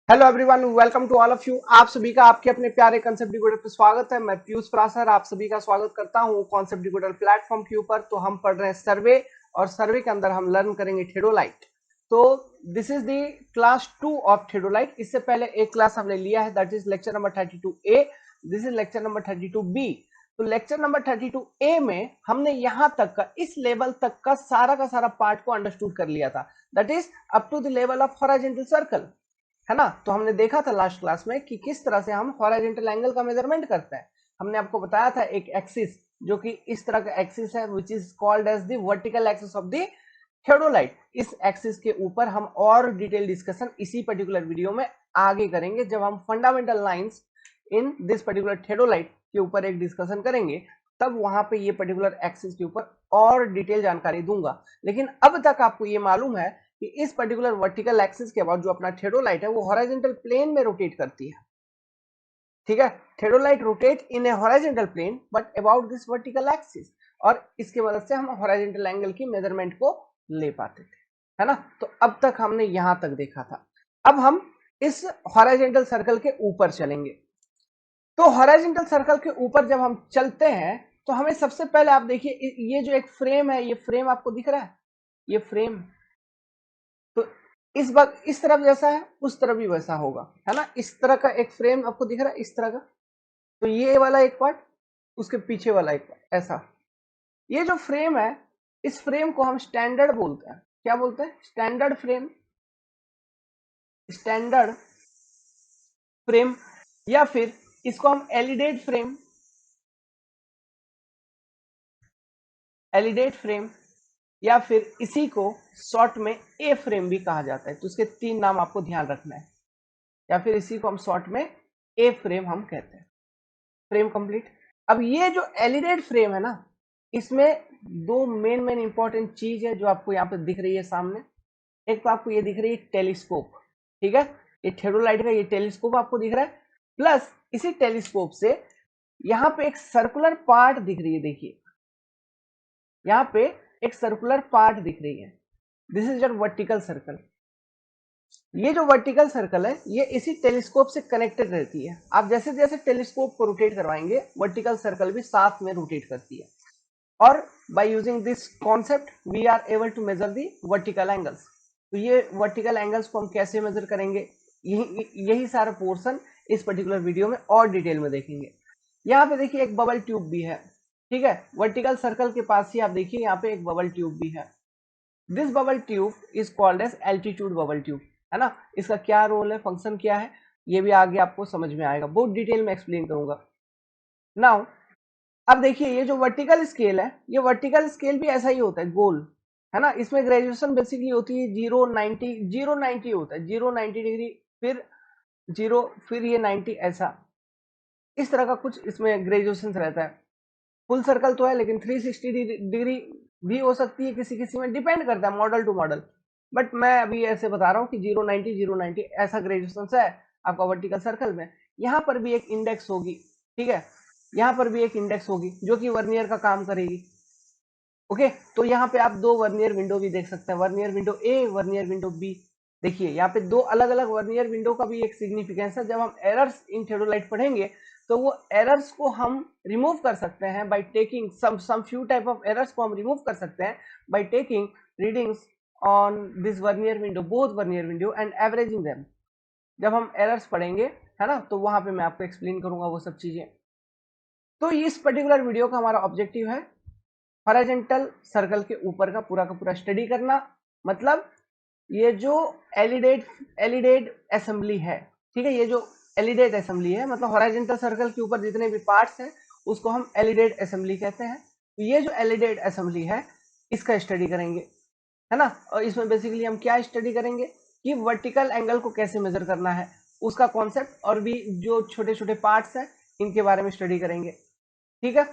Hello everyone, welcome to all of you. आप सभी का आपके अपने प्यारे कॉन्सेप्ट डिकोडर पे स्वागत है। मैं पीयूष परासर आप सभी का स्वागत करता हूं कॉन्सेप्ट डिकोडर प्लेटफॉर्म के ऊपर। तो हम पढ़ रहे हैं सर्वे, और सर्वे के अंदर हम लर्न करेंगे थेडोलाइट। तो this is the class 2 of theodolite. इससे पहले एक क्लास हमने लिया है, that is lecture number 32A। This is lecture number 32B। तो लेक्चर नंबर 32A में हमने यहां तक का, इस लेवल तक का सारा पार्ट को अंडरस्टूड कर लिया था, that is up to the level of horizontal circle, है ना। तो हमने देखा था लास्ट क्लास में कि किस तरह से हम हॉरिजॉन्टल एंगल का मेजरमेंट करते हैं। हमने आपको बताया था एक एक्सिस जो कि इस तरह का एक्सिस है, which is called as the vertical axis of the theodolite. इस एक्सिस के ऊपर हम और डिटेल डिस्कशन इसी पर्टिकुलर वीडियो में आगे करेंगे, जब हम fundamental lines in this particular theodolite के ऊपर एक डिस्कशन करेंगे, तब वहां पे ये पर्टिकुलर एक्सिस के ऊपर और डिटेल जानकारी दूंगा। लेकिन अब तक आपको ये मालूम है कि इस पर्टिकुलर वर्टिकल एक्सिस के बाद जो अपना थेडोलाइट है वो हॉरिजॉन्टल प्लेन में रोटेट करती है, ठीक है। Theodolite rotate in a horizontal plane but about this vertical axis, और इसकी मदद से हम हॉरिजॉन्टल एंगल की मेजरमेंट को ले पाते थे, है ना। तो अब तक हमने यहां तक देखा था। अब हम इस हॉरिजॉन्टल सर्कल के ऊपर चलेंगे। तो हॉरिजॉन्टल सर्कल के ऊपर जब हम चलते हैं तो हमें सबसे पहले, आप देखिए ये जो एक फ्रेम है, ये फ्रेम आपको दिख रहा है, ये फ्रेम। तो इस वक्त इस तरफ जैसा है उस तरफ भी वैसा होगा, है ना। इस तरह का एक फ्रेम आपको दिख रहा है, इस तरह का। तो ये वाला एक पार्ट, उसके पीछे वाला एक पार्ट, ऐसा। ये जो फ्रेम है, इस फ्रेम को हम स्टैंडर्ड बोलते हैं। क्या बोलते हैं? स्टैंडर्ड फ्रेम, स्टैंडर्ड फ्रेम, या फिर इसको हम एलिडेट फ्रेम, एलिडेट फ्रेम, या फिर इसी को शॉर्ट में ए फ्रेम भी कहा जाता है। तो इसके तीन नाम आपको ध्यान रखना है। या फिर इसी को हम शॉर्ट में ए फ्रेम हम कहते हैं। Frame complete. अब ये जो एलिडेट फ्रेम है ना, इसमें दो मेन इंपॉर्टेंट चीज है जो आपको यहाँ पे दिख रही है सामने। एक तो आपको ये दिख रही है टेलीस्कोप, ठीक है। ये थेडोलाइट का ये टेलीस्कोप आपको दिख रहा है, प्लस इसी टेलीस्कोप से यहाँ पे एक सर्कुलर पार्ट दिख रही है। देखिए यहाँ पे एक सर्कुलर पार्ट दिख रही है, this is your vertical circle. ये जो वर्टिकल सर्कल है ये इसी टेलीस्कोप से कनेक्टेड रहती है। आप जैसे जैसे टेलीस्कोप को रोटेट करवाएंगे, वर्टिकल सर्कल भी साथ में रोटेट करती है। और by using this concept we are able to measure the vertical angles. तो ये वर्टिकल एंगल्स को हम कैसे मेजर करेंगे, यही सारा पोर्शन इस पर्टिकुलर वीडियो में और डिटेल में देखेंगे। यहाँ पे देखिए एक बबल ट्यूब भी है, ठीक है। वर्टिकल सर्कल के पास ही आप देखिए यहाँ पे एक बबल ट्यूब भी है। This bubble tube is called as altitude bubble tube, है ना। इसका क्या रोल है, फंक्शन क्या है, ये भी आगे आपको समझ में आएगा, बहुत डिटेल में एक्सप्लेन करूंगा। नाउ अब देखिए ये जो वर्टिकल स्केल है, ये वर्टिकल स्केल भी ऐसा ही होता है, गोल, है ना। इसमें ग्रेजुएशन बेसिकली होती है 0 90, 0 90 होता है, 0 90 डिग्री, फिर 0, फिर ये 90, ऐसा इस तरह का कुछ इसमें ग्रेजुएशन रहता है। फुल सर्कल तो है, लेकिन 360 डिग्री भी हो सकती है, किसी किसी में डिपेंड करता है मॉडल टू मॉडल। बट मैं अभी ऐसे बता रहा हूँ कि 0 90 ऐसा ग्रेजुएशन है आपका वर्टिकल सर्कल में। यहाँ पर भी एक इंडेक्स होगी, ठीक है। यहाँ पर भी एक इंडेक्स होगी जो कि वर्नियर का काम करेगी। ओके, तो यहाँ पे आप दो वर्नियर विंडो भी देख सकते हैं, वर्नियर विंडो ए, वर्नियर विंडो बी। देखिए यहाँ पे दो अलग अलग वर्नियर विंडो का भी एक सिग्निफिकेंस है। जब हम एरर्स इन थेडोलाइट पढ़ेंगे तो वो एरर्स को हम रिमूव कर सकते हैं by taking some few type of errors को हम रिमूव कर सकते हैं by taking readings on this vernier window, both vernier window, and averaging them. जब हम एरर्स पढ़ेंगे, है ना, तो वहां पे मैं आपको एक्सप्लेन करूंगा वो सब चीजें। तो इस पर्टिकुलर वीडियो का हमारा ऑब्जेक्टिव है हॉरिजॉन्टल सर्कल के ऊपर का पूरा स्टडी करना। मतलब ये जो एलिडेट एलिडेट असेंबली है, ठीक है, ये जो एलिडेट असेंबली है, मतलब हॉरिजॉन्टल सर्कल के ऊपर जितने भी पार्ट्स हैं उसको हम एलिडेट असेंबली कहते हैं। तो ये जो एलिडेट असेंबली है इसका स्टडी करेंगे, है ना। और इसमें बेसिकली हम क्या स्टडी करेंगे कि वर्टिकल एंगल को कैसे मेजर करना है, उसका कॉन्सेप्ट, और भी जो छोटे छोटे पार्ट्स हैं इनके बारे में स्टडी करेंगे, ठीक है।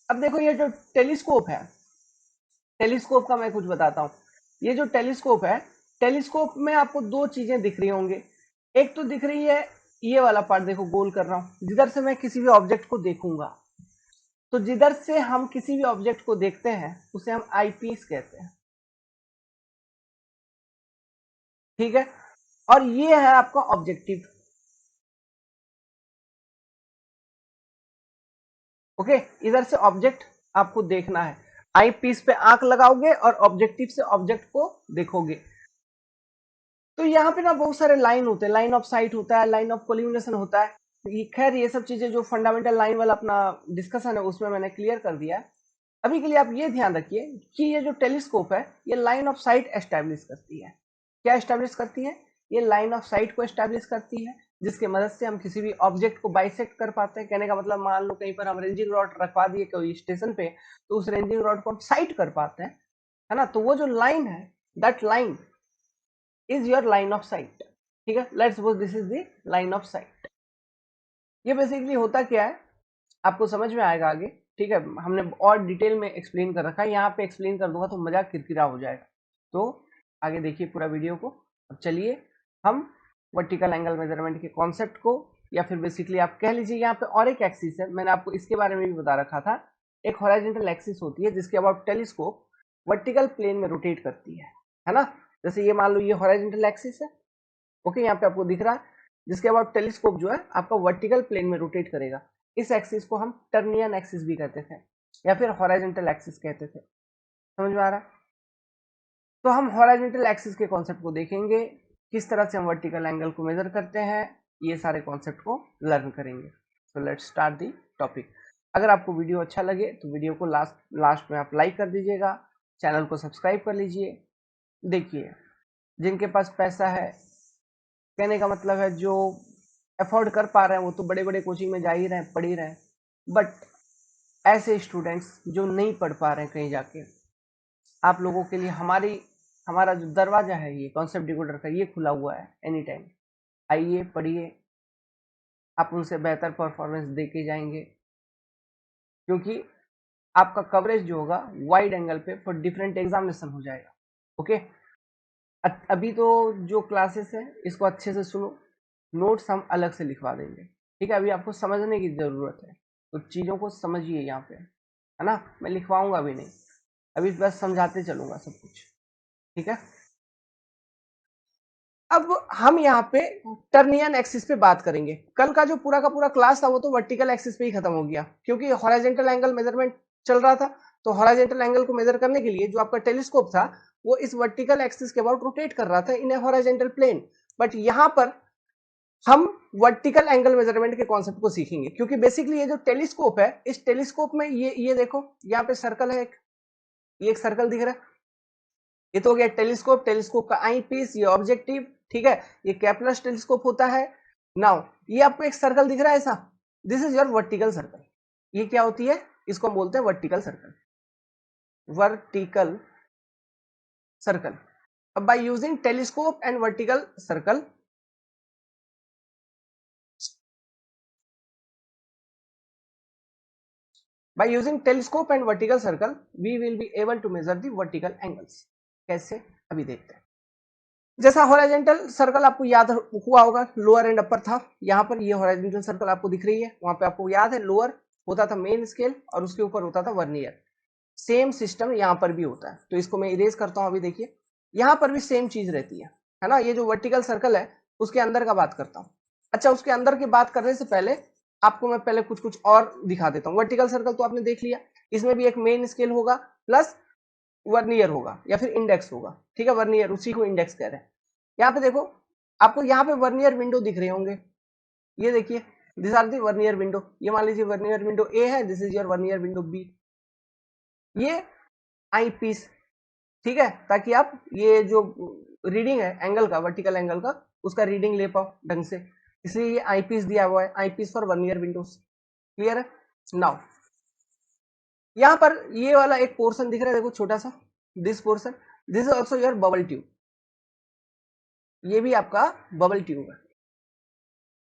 अब देखो ये जो टेलीस्कोप है, टेलीस्कोप का मैं कुछ बताता हूँ। ये जो टेलीस्कोप है, टेलीस्कोप में आपको दो चीजें दिख रही होंगे। एक तो दिख रही है ये वाला पार्ट, देखो गोल कर रहा हूं, जिधर से मैं किसी भी ऑब्जेक्ट को देखूंगा। तो जिधर से हम किसी भी ऑब्जेक्ट को देखते हैं उसे हम आईपीस कहते हैं, ठीक है। और ये है आपका ऑब्जेक्टिव। ओके, इधर से ऑब्जेक्ट आपको देखना है, आई पीस पे आंख लगाओगे और ऑब्जेक्टिव से ऑब्जेक्ट को देखोगे। तो यहाँ पे ना बहुत सारे लाइन होते हैं, लाइन ऑफ साइट होता है, लाइन ऑफ कोलिमिनेशन होता है। खैर ये सब चीजें जो फंडामेंटल लाइन वाला अपना डिस्कशन है उसमें मैंने क्लियर कर दिया है। अभी के लिए आप ये ध्यान रखिए कि ये जो टेलीस्कोप है ये लाइन ऑफ साइट एस्टेब्लिश करती है। क्या एस्टेब्लिश करती है? ये लाइन ऑफ साइट को एस्टेब्लिश करती है, जिसके मदद से हम किसी भी ऑब्जेक्ट को बाइसेक्ट कर पाते हैं। कहने का मतलब मान लो कहीं पर हम रेंजिंग रॉड रखवा दिए कोई स्टेशन पे, तो उस रेंजिंग रॉड को हम साइट कर पाते हैं, है ना। तो वो जो लाइन है, that line is your line of site. ठीक है, let's suppose this is the line of site. ये बेसिकली होता क्या है आपको समझ में आएगा आगे। ठीक है, हमने और डिटेल में एक्सप्लेन कर रखा है, यहाँ पे एक्सप्लेन कर दूंगा तो मजाक किरकिरा हो जाएगा। तो आगे देखिए पूरा वीडियो को। अब चलिए हम वर्टिकल एंगल मेजरमेंट के कॉन्सेप्ट को, या फिर बेसिकली आप कह लीजिए यहाँ पे और एक एक्सिस है, मैंने आपको इसके बारे में भी बता रखा था। एक हॉरिजॉन्टल एक्सिस होती है जिसके अबाउट टेलीस्कोप वर्टिकल प्लेन में रोटेट करती है ना। जैसे ये मान लो ये हॉरिजॉन्टल एक्सिस है, ओके, यहाँ पे आपको दिख रहा है, जिसके अबाउट टेलीस्कोप जो है आपका वर्टिकल प्लेन में रोटेट करेगा। इस एक्सिस को हम टर्नियन एक्सिस भी कहते थे, या फिर हॉरिजॉन्टल एक्सिस कहते थे। समझ में आ रहा है? तो हम हॉरिजॉन्टल एक्सिस के कॉन्सेप्ट को देखेंगे, किस तरह से हम वर्टिकल एंगल को मेजर करते हैं, ये सारे कॉन्सेप्ट को लर्न करेंगे। So let's start the topic. अगर आपको वीडियो अच्छा लगे तो वीडियो को लास्ट में आप लाइक कर दीजिएगा, चैनल को सब्सक्राइब कर लीजिए। देखिए, जिनके पास पैसा है, कहने का मतलब है जो अफोर्ड कर पा रहे हैं वो तो बड़े बड़े कोचिंग में जा ही रहे हैं, पढ़ ही रहे हैं। बट ऐसे स्टूडेंट्स जो नहीं पढ़ पा रहे हैं कहीं जाके, आप लोगों के लिए हमारा जो दरवाजा है ये कॉन्सेप्ट डिकोडर का, ये खुला हुआ है एनी टाइम। आइए पढ़िए, आप उनसे बेहतर परफॉर्मेंस दे के जाएंगे, क्योंकि आपका कवरेज जो होगा वाइड एंगल पे फॉर डिफरेंट एग्जामिनेशन हो जाएगा। ओके, अभी तो जो क्लासेस है इसको अच्छे से सुनो, नोट्स हम अलग से लिखवा देंगे। ठीक है, अभी आपको समझने की जरूरत है, तो चीजों को समझिए यहाँ पे, है ना। मैं लिखवाऊंगा भी नहीं, अभी बस समझाते चलूंगा सब कुछ। ठीक है, अब हम यहाँ पे टर्नियन एक्सिस पे बात करेंगे। कल का जो पूरा का पूरा क्लास था वो तो वर्टिकल एक्सिस पे ही खत्म हो गया, क्योंकि हॉरिजॉन्टल एंगल मेजरमेंट चल रहा था। तो हॉरिजॉन्टल एंगल को मेजर करने के लिए जो आपका टेलीस्कोप था वो इस वर्टिकल एक्सिस के अबाउट रोटेट कर रहा था इन ए हॉरिजॉन्टल प्लेन। बट यहाँ पर हम वर्टिकल एंगल मेजरमेंट के कॉन्सेप्ट को सीखेंगे, क्योंकि बेसिकली ये जो टेलीस्कोप है, इस टेलीस्कोप में ये देखो यहाँ पे सर्कल है एक, ये एक सर्कल दिख रहा है, ये तो हो गया टेलीस्कोप, टेलीस्कोप का आई पीस, ये ऑब्जेक्टिव। ठीक है, ये कैपलस टेलीस्कोप होता है। नाउ ये आपको एक सर्कल दिख रहा है ऐसा, this is your vertical circle. ये क्या होती है? इसको हम बोलते हैं वर्टिकल सर्कल, वर्टिकल सर्कल। अब by using telescope and vertical circle, by using telescope and vertical circle we will be able to measure the vertical angles। कैसे? अभी देखते हैं। जैसा हॉरिजॉन्टल सर्कल आपको याद हुआ होगा, लोअर एंड अपर था, यहाँ पर ये हॉरिजॉन्टल सर्कल आपको दिख रही है, वहां पे आपको याद है लोअर होता था मेन स्केल और उसके ऊपर होता था वर्नियर। सेम सिस्टम यहाँ पर भी होता है, तो इसको मैं इरेज करता हूँ। अभी देखिए, यहाँ पर भी सेम चीज रहती है ना। ये जो वर्टिकल सर्कल है उसके अंदर का बात करता हूँ। अच्छा, उसके अंदर की बात करने से पहले आपको मैं पहले कुछ कुछ और दिखा देता हूँ। वर्टिकल सर्कल तो आपने देख लिया, इसमें भी एक मेन स्केल होगा प्लस वर्नियर होगा या फिर इंडेक्स होगा। ठीक है, वर्नियर उसी को इंडेक्स कह रहे हैं। यहाँ पे देखो, आपको यहाँ पे वर्नियर विंडो दिख रहे होंगे, ये देखिए, this are the vernier window. ये मान लीजिए वर्नियर विंडो ए है, this is your vernier window B. ये आई पीस, ठीक है, ताकि आप ये जो रीडिंग है एंगल का, वर्टिकल एंगल का, उसका रीडिंग ले पाओ ढंग से, इसलिए ये आई पीस दिया हुआ है, eyepiece for vernier windows. Clear है? नाउ यहाँ पर ये वाला एक पोर्शन दिख रहा है, देखो छोटा सा, this portion, this is also your bubble tube. ये भी आपका बबल ट्यूब है,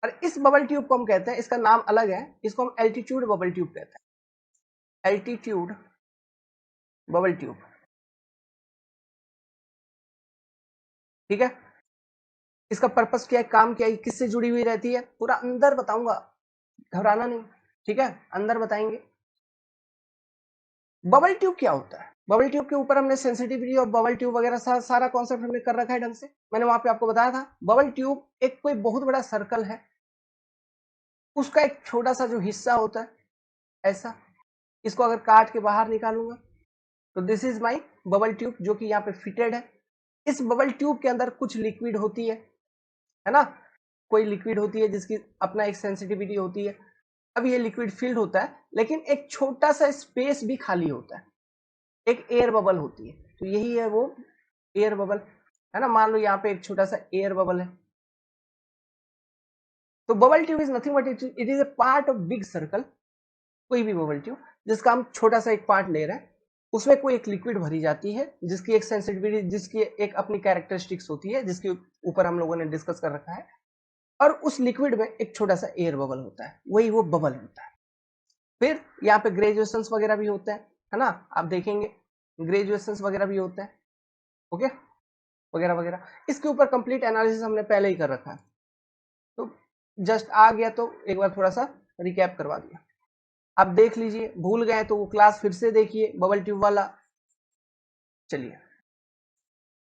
और इस बबल ट्यूब को हम कहते हैं, इसका नाम अलग है, इसको हम एल्टीट्यूड बबल ट्यूब कहते हैं। एल्टीट्यूड बबल ट्यूब, ठीक है। इसका पर्पस क्या है, काम क्या है, किससे जुड़ी हुई रहती है, पूरा अंदर बताऊंगा, घबराना नहीं। ठीक है, अंदर बताएंगे। बबल ट्यूब क्या होता है? बबल ट्यूब के ऊपर हमने सेंसिटिविटी और बबल ट्यूब वगैरह सारा कॉन्सेप्ट हमने कर रखा है ढंग से। मैंने वहां पे आपको बताया था बबल ट्यूब एक कोई बहुत बड़ा सर्कल है, उसका एक छोटा सा जो हिस्सा होता है ऐसा, इसको अगर काट के बाहर निकालूंगा तो this is my bubble tube जो कि यहाँ पे फिटेड है। इस बबल ट्यूब के अंदर कुछ लिक्विड होती है ना, कोई लिक्विड होती है जिसकी अपना एक सेंसिटिविटी होती है। अब ये लिक्विड फिल्ड होता है लेकिन एक छोटा सा स्पेस भी खाली होता है, एक एयर बबल होती है, तो यही है वो एयर बबल, है ना। मान लो यहाँ पे एक छोटा सा एयर बबल है, तो bubble tube is nothing but it is a part of big circle. कोई भी बबल ट्यूब जिसका हम छोटा सा एक पार्ट ले रहे हैं, उसमें कोई एक लिक्विड भरी जाती है जिसकी एक सेंसिटिविटी, जिसकी एक अपनी कैरेक्टरिस्टिक्स होती है, जिसके ऊपर हम लोगों ने डिस्कस कर रखा है, और उस लिक्विड में एक छोटा सा एयर बबल होता है, वही वो बबल होता है। फिर यहाँ पे ग्रेजुएशन वगैरह भी होते हैं, है ना, आप देखेंगे ग्रेजुएशन वगैरह भी होते हैं, ओके, वगैरह वगैरह। इसके ऊपर कंप्लीट एनालिसिस हमने पहले ही कर रखा है, तो जस्ट आ गया तो एक बार थोड़ा सा रिकैप करवा दिया। आप देख लीजिए, भूल गए तो वो क्लास फिर से देखिए बबल ट्यूब वाला। चलिए,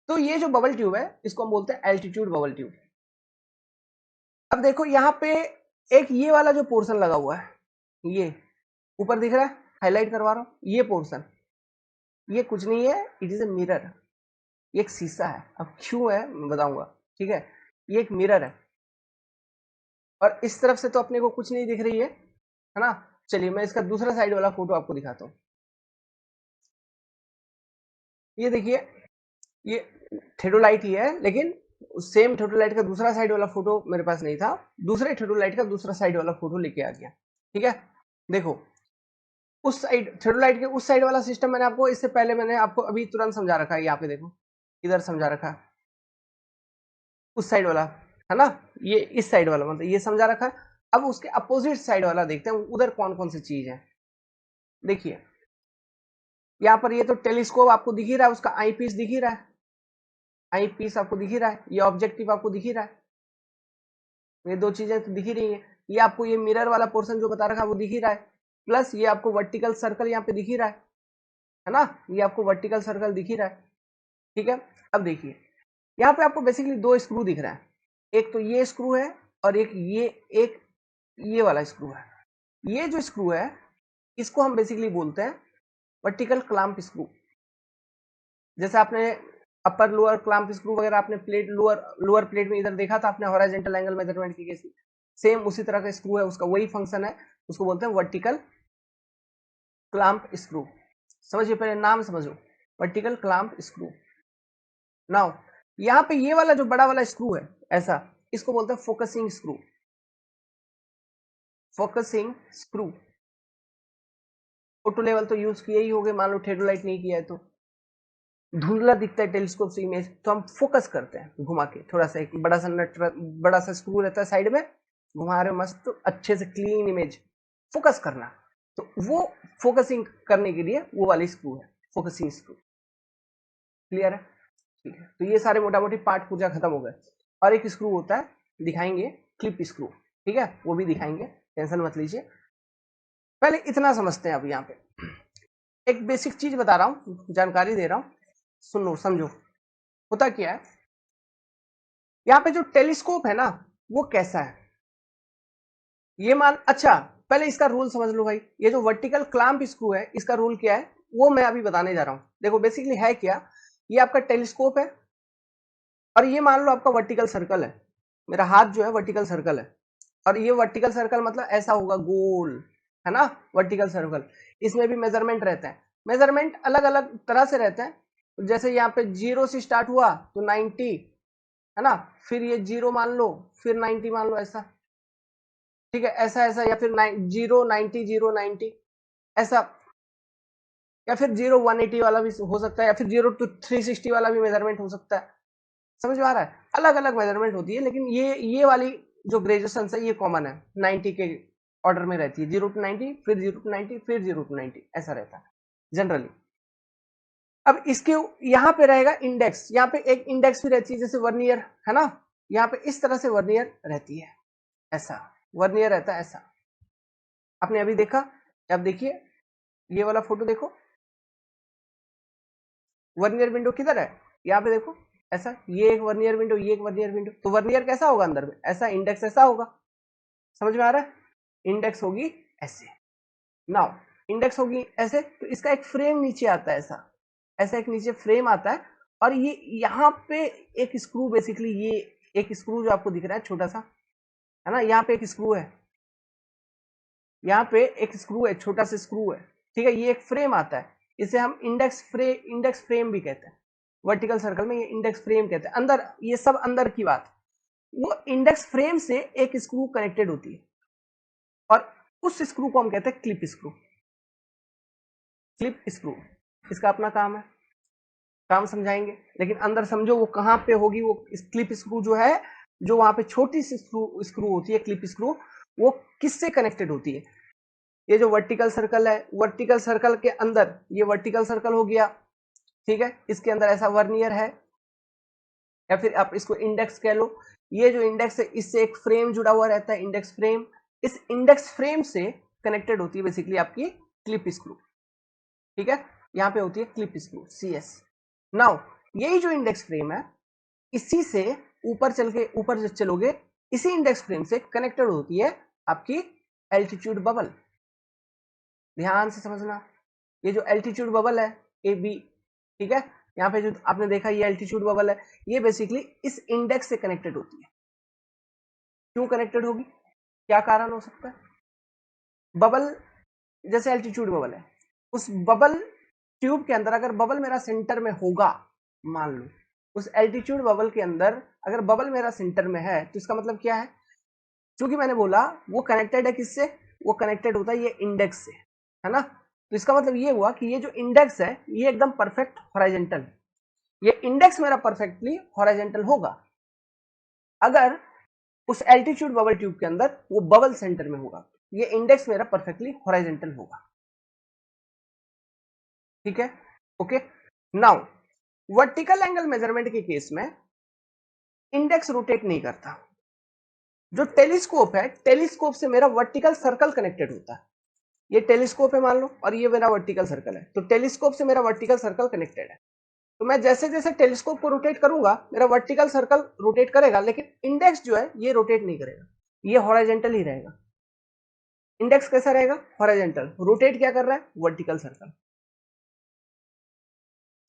तो ये जो बबल ट्यूब है इसको हम बोलते हैं एल्टीट्यूड बबल ट्यूब। अब देखो यहाँ पे एक ये वाला जो पोर्शन लगा हुआ है, ये ऊपर दिख रहा है, हाईलाइट करवा रहा हूं, ये पोर्शन, ये कुछ नहीं है, इट इज ए मिरर, ये एक शीशा है। अब क्यों है मैं बताऊंगा, ठीक है। ये एक मिरर है और इस तरफ से तो अपने को कुछ नहीं दिख रही है ना। चलिए मैं इसका दूसरा साइड वाला फोटो आपको दिखाता हूँ। ये देखिए, ये थेडोलाइट ही है, लेकिन सेम थेडोलाइट का दूसरा साइड वाला फोटो मेरे पास नहीं था, दूसरे थेडोलाइट का दूसरा साइड वाला फोटो लेके आ गया, ठीक है। देखो उस साइड थेडोलाइट के उस साइड वाला सिस्टम मैंने आपको इससे पहले मैंने आपको अभी तुरंत समझा रखा है। यहाँ पे देखो, इधर समझा रखा है, उस साइड वाला, है ना, ये इस साइड वाला, मतलब ये समझा रखा है। अब उसके अपोजिट साइड वाला देखते हैं उधर कौन कौन सी चीज है। देखिए यहाँ पर ये तो टेलीस्कोप आपको दिख ही रहा है, उसका आई पीस दिख ही रहा है, आई पीस आपको दिख ही रहा है, ये ऑब्जेक्टिव आपको दिख ही रहा है, ये दो चीजें तो दिख ही रही है। ये आपको ये मिरर वाला पोर्शन जो बता रखा है वो दिख ही रहा है, प्लस ये आपको वर्टिकल सर्कल यहाँ पे दिख ही रहा है ना, ये आपको वर्टिकल सर्कल दिख ही रहा है, ठीक है। अब देखिए यहाँ पे आपको बेसिकली दो स्क्रू दिख रहा है, एक तो ये स्क्रू है और एक ये वाला स्क्रू है। ये जो स्क्रू है इसको हम बेसिकली बोलते हैं वर्टिकल क्लैंप स्क्रू। जैसे आपने अपर लोअर क्लैंप स्क्रू वगैरह आपने प्लेट लोअर प्लेट में इधर देखा था आपने हॉरिजॉन्टल एंगल मेजरमेंट की केस, सेम उसी तरह का स्क्रू है, उसका वही फंक्शन है, उसको बोलते हैं वर्टिकल क्लैंप स्क्रू। समझिए, पहले नाम समझो, वर्टिकल क्लैंप स्क्रू। नाउ यहाँ पे ये वाला जो बड़ा वाला स्क्रू है ऐसा, इसको बोलते हैं focusing screw, focusing screw. Photo level तो यूज किए ही होंगे, मान लो थेडोलाइट नहीं किया है तो धुंधला दिखता है टेलीस्कोप से इमेज, तो हम फोकस करते हैं घुमा के, थोड़ा सा एक बड़ा सा नट, बड़ा सा स्क्रू रहता है साइड में, घुमा रहे मस्त तो अच्छे से क्लीन इमेज फोकस करना, तो वो फोकसिंग करने के लिए वो वाली स्क्रू है, फोकसिंग स्क्रू। क्लियर है, ठीक है। तो ये सारे मोटा मोटी पार्ट पूजा खत्म हो गए। और एक स्क्रू होता है, दिखाएंगे, क्लिप स्क्रू, ठीक है, वो भी दिखाएंगे, टेंशन मत लीजिए। पहले इतना समझते हैं। अब यहाँ पे एक बेसिक चीज बता रहा हूँ, जानकारी दे रहा हूँ, सुनो समझो। होता क्या है, यहाँ पे जो टेलीस्कोप है ना वो कैसा है, ये मान, अच्छा पहले इसका रूल समझ लो भाई। ये जो वर्टिकल क्लैंप स्क्रू है इसका रूल क्या है वो मैं अभी बताने जा रहा हूँ। देखो बेसिकली है क्या, ये आपका टेलीस्कोप है और ये मान लो आपका वर्टिकल सर्कल है, मेरा हाथ जो है वर्टिकल सर्कल है, और ये वर्टिकल सर्कल मतलब ऐसा होगा गोल, है ना, वर्टिकल सर्कल। इसमें भी मेजरमेंट रहता है, मेजरमेंट अलग अलग तरह से रहते हैं। जैसे यहाँ पे 0 से स्टार्ट हुआ तो 90, है ना, फिर ये 0 मान लो, फिर 90 मान लो, ऐसा, ठीक है, ऐसा ऐसा, या फिर 0 90 0 90 ऐसा, या फिर 0 180 वाला भी हो सकता है, या फिर 0 to 360 वाला भी मेजरमेंट हो सकता है। समझ में आ रहा है, अलग अलग मेजरमेंट होती है, लेकिन ये वाली जो ग्रेजुएशन है ये कॉमन है, 90 के ऑर्डर में रहती है, 0 to 90, फिर 0 to 90, फिर 0 to 90, ऐसा रहता है जनरली। अब इसके यहाँ पे रहेगा इंडेक्स, यहाँ पे एक इंडेक्स भी रहती है, जैसे वर्नियर, है ना, यहाँ पे इस तरह से वर्नियर रहती है, ऐसा वर्नियर रहता है ऐसा। आपने अभी देखा, अब देखिए ये वाला फोटो देखो, वर्नियर विंडो किधर है, यहाँ पे देखो ऐसा, ये एक वर्नियर विंडो, ये एक वर्नियर विंडो, तो वर्नियर कैसा होगा अंदर में, ऐसा, इंडेक्स ऐसा होगा, समझ में आ रहा है, इंडेक्स होगी ऐसे। नाउ इंडेक्स होगी ऐसे, तो इसका एक फ्रेम नीचे आता है, ऐसा ऐसा एक नीचे फ्रेम आता है, और ये यहाँ पे एक स्क्रू, बेसिकली ये एक स्क्रू जो आपको दिख रहा है छोटा सा, है ना, यहाँ पे एक स्क्रू है, यहाँ पे एक स्क्रू है, छोटा सा स्क्रू है, ठीक है, ये एक फ्रेम आता है, इसे हम इंडेक्स फ्रेम भी कहते हैं, वर्टिकल सर्कल में ये इंडेक्स फ्रेम कहते हैं। अंदर, ये सब अंदर की बात, वो इंडेक्स फ्रेम से एक स्क्रू कनेक्टेड होती है, और उस स्क्रू को हम कहते हैं क्लिप स्क्रू। क्लिप स्क्रू इसका अपना काम है, काम समझाएंगे, लेकिन अंदर समझो वो कहां पे होगी, वो क्लिप स्क्रू जो है, जो वहां पे छोटी सी स्क्रू होती है, क्लिप स्क्रू, वो किससे कनेक्टेड होती है, ये जो वर्टिकल सर्कल है, वर्टिकल सर्कल के अंदर, ये वर्टिकल सर्कल हो गया, ठीक है, इसके अंदर ऐसा वर्नियर है, या फिर आप इसको इंडेक्स कह लो, ये जो इंडेक्स है इससे एक फ्रेम जुड़ा हुआ रहता है, इंडेक्स फ्रेम, इस इंडेक्स फ्रेम से कनेक्टेड होती है बेसिकली आपकी क्लिप स्क्रू, ठीक है, यहाँ पे होती है क्लिप स्क्रू, CS। नाउ यही जो इंडेक्स फ्रेम है, इसी से ऊपर ऊपर चलोगे, इसी इंडेक्स फ्रेम से कनेक्टेड होती है आपकी एल्टीट्यूड बबल। ध्यान से समझना, ये जो एल्टीट्यूड बबल है AB, ठीक है, यहाँ पे जो आपने देखा ये एल्टीट्यूड बबल है, ये बेसिकली इस इंडेक्स से कनेक्टेड होती है। क्यों कनेक्टेड होगी, क्या कारण हो सकता है, बबल, जैसे एल्टीट्यूड बबल है, उस बबल ट्यूब के अंदर अगर बबल मेरा सेंटर में होगा, मान लो उस एल्टीट्यूड बबल के अंदर अगर बबल मेरा सेंटर में है, तो इसका मतलब क्या है, क्योंकि मैंने बोला वो कनेक्टेड है किससे, वो कनेक्टेड होता है ये इंडेक्स से, है ना, तो इसका मतलब ये हुआ कि ये जो इंडेक्स है ये एकदम परफेक्ट हॉरिजॉन्टल, ये इंडेक्स मेरा परफेक्टली हॉरिजॉन्टल होगा अगर उस एल्टीट्यूड बबल ट्यूब के अंदर वो बबल सेंटर में होगा, ये इंडेक्स मेरा परफेक्टली हॉरिजॉन्टल होगा, ठीक है, okay. Now vertical angle measurement के केस में इंडेक्स रोटेट नहीं करता, जो टेलीस्कोप है, टेलीस्कोप से मेरा वर्टिकल सर्कल कनेक्टेड होता है, ये टेलीस्कोप है मान लो, और ये मेरा वर्टिकल सर्कल है, तो टेलीस्कोप से मेरा वर्टिकल सर्कल कनेक्टेड है, तो मैं जैसे जैसे टेलीस्कोप को रोटेट करूंगा मेरा वर्टिकल सर्कल रोटेट करेगा, लेकिन इंडेक्स जो है ये रोटेट नहीं करेगा, ये हॉरिजॉन्टल ही रहेगा। इंडेक्स कैसा रहेगा, हॉरिजॉन्टल, रोटेट क्या कर रहा है, वर्टिकल सर्कल।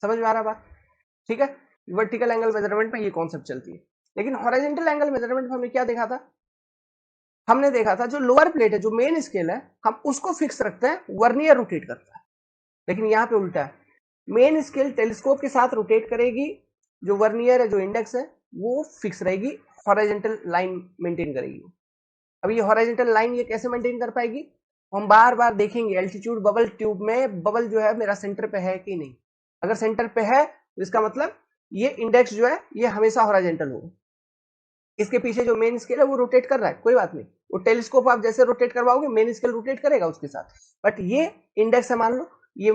समझ में आ रहा बात, ठीक है, वर्टिकल एंगल मेजरमेंट में ये कॉन्सेप्ट चलती है, लेकिन हॉरिजॉन्टल एंगल मेजरमेंट में हमने क्या देखा था, हमने देखा था जो लोअर प्लेट है, जो मेन स्केल है, हम उसको फिक्स रखते हैं, वर्नियर रोटेट करता है, लेकिन यहाँ पे उल्टा है, मेन स्केल टेलीस्कोप के साथ रोटेट करेगी, जो वर्नियर है, जो इंडेक्स है, वो फिक्स रहेगी, हॉरिजॉन्टल लाइन मेंटेन करेगी। अब ये हॉरिजॉन्टल लाइन ये कैसे मेंटेन कर पाएगी, हम बार बार देखेंगे एल्टीट्यूड बबल ट्यूब में बबल जो है मेरा सेंटर पे है कि नहीं, अगर सेंटर पे है तो इसका मतलब ये इंडेक्स जो है ये हमेशा हॉरिजॉन्टल होगा, इसके पीछे जो मेन स्केल है वो रोटेट कर रहा है, कोई बात नहीं, वो टेलीस्कोप आप जैसे रोटेट करवाओगे मेन स्केल रोटेट करेगा उसके साथ, बट ये इंडेक्स है, मान लो ये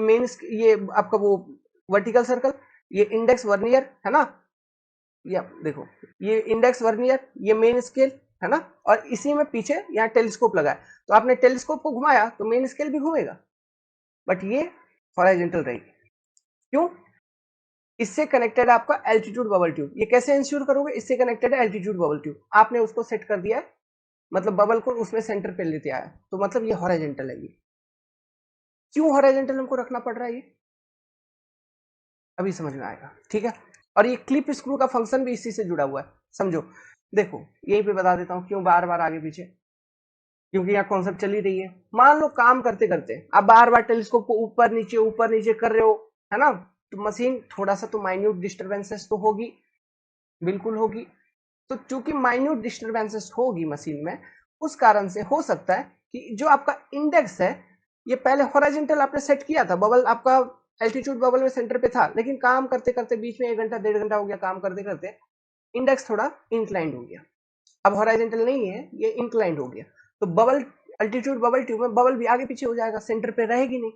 ये आपका वो वर्टिकल सर्कल, ये इंडेक्स वर्नियर है ना, ये देखो, ये इंडेक्स वर्नियर, ये मेन स्केल है ना, और इसी में पीछे यहाँ टेलीस्कोप लगा है, तो आपने टेलीस्कोप को घुमाया तो मेन स्केल भी घूमेगा, बट ये हॉरिजॉन्टल रहेगी, क्यों, इससे कनेक्टेड है आपका एल्टीट्यूड बबल ट्यूब, ये कैसे इंश्योर करोगे, इससे कनेक्टेड है एल्टीट्यूड बबल ट्यूब, आपने उसको सेट कर दिया है, मतलब बबल को उसमें सेंटर पे लेते आया, तो मतलब ये हॉरिजॉन्टल है, ये क्यों हॉरिजॉन्टल हमको रखना पड़ रहा है, ये अभी समझ में आएगा, ठीक है, और ये क्लिप स्क्रू का फंक्शन भी इसी से जुड़ा हुआ है, समझो, देखो यही पे बता देता हूँ, क्यों बार बार आगे पीछे, क्योंकि यहाँ कॉन्सेप्ट चल ही रही है, मान लो काम करते करते आप बार बार टेलीस्कोप को ऊपर नीचे कर रहे हो, है ना, तो मशीन थोड़ा सा तो माइन्यूट डिस्टर्बेंसेस तो होगी, बिल्कुल होगी, तो चूंकि माइन्यूट डिस्टर्बेंसेस होगी मशीन में, उस कारण से हो सकता है कि जो आपका इंडेक्स है ये पहले हॉरिजॉन्टल आपने सेट किया था, बबल आपका एल्टीट्यूड बबल में सेंटर पे था, लेकिन काम करते करते बीच में 1 घंटा 1.5 घंटा हो गया, काम करते करते इंडेक्स थोड़ा इंक्लाइंड हो गया, अब हॉरिजॉन्टल नहीं है, ये इंक्लाइंड हो गया, तो बबल अल्टीट्यूड बबल ट्यूब में बबल भी आगे पीछे हो जाएगा, सेंटर पे रहेगी नहीं,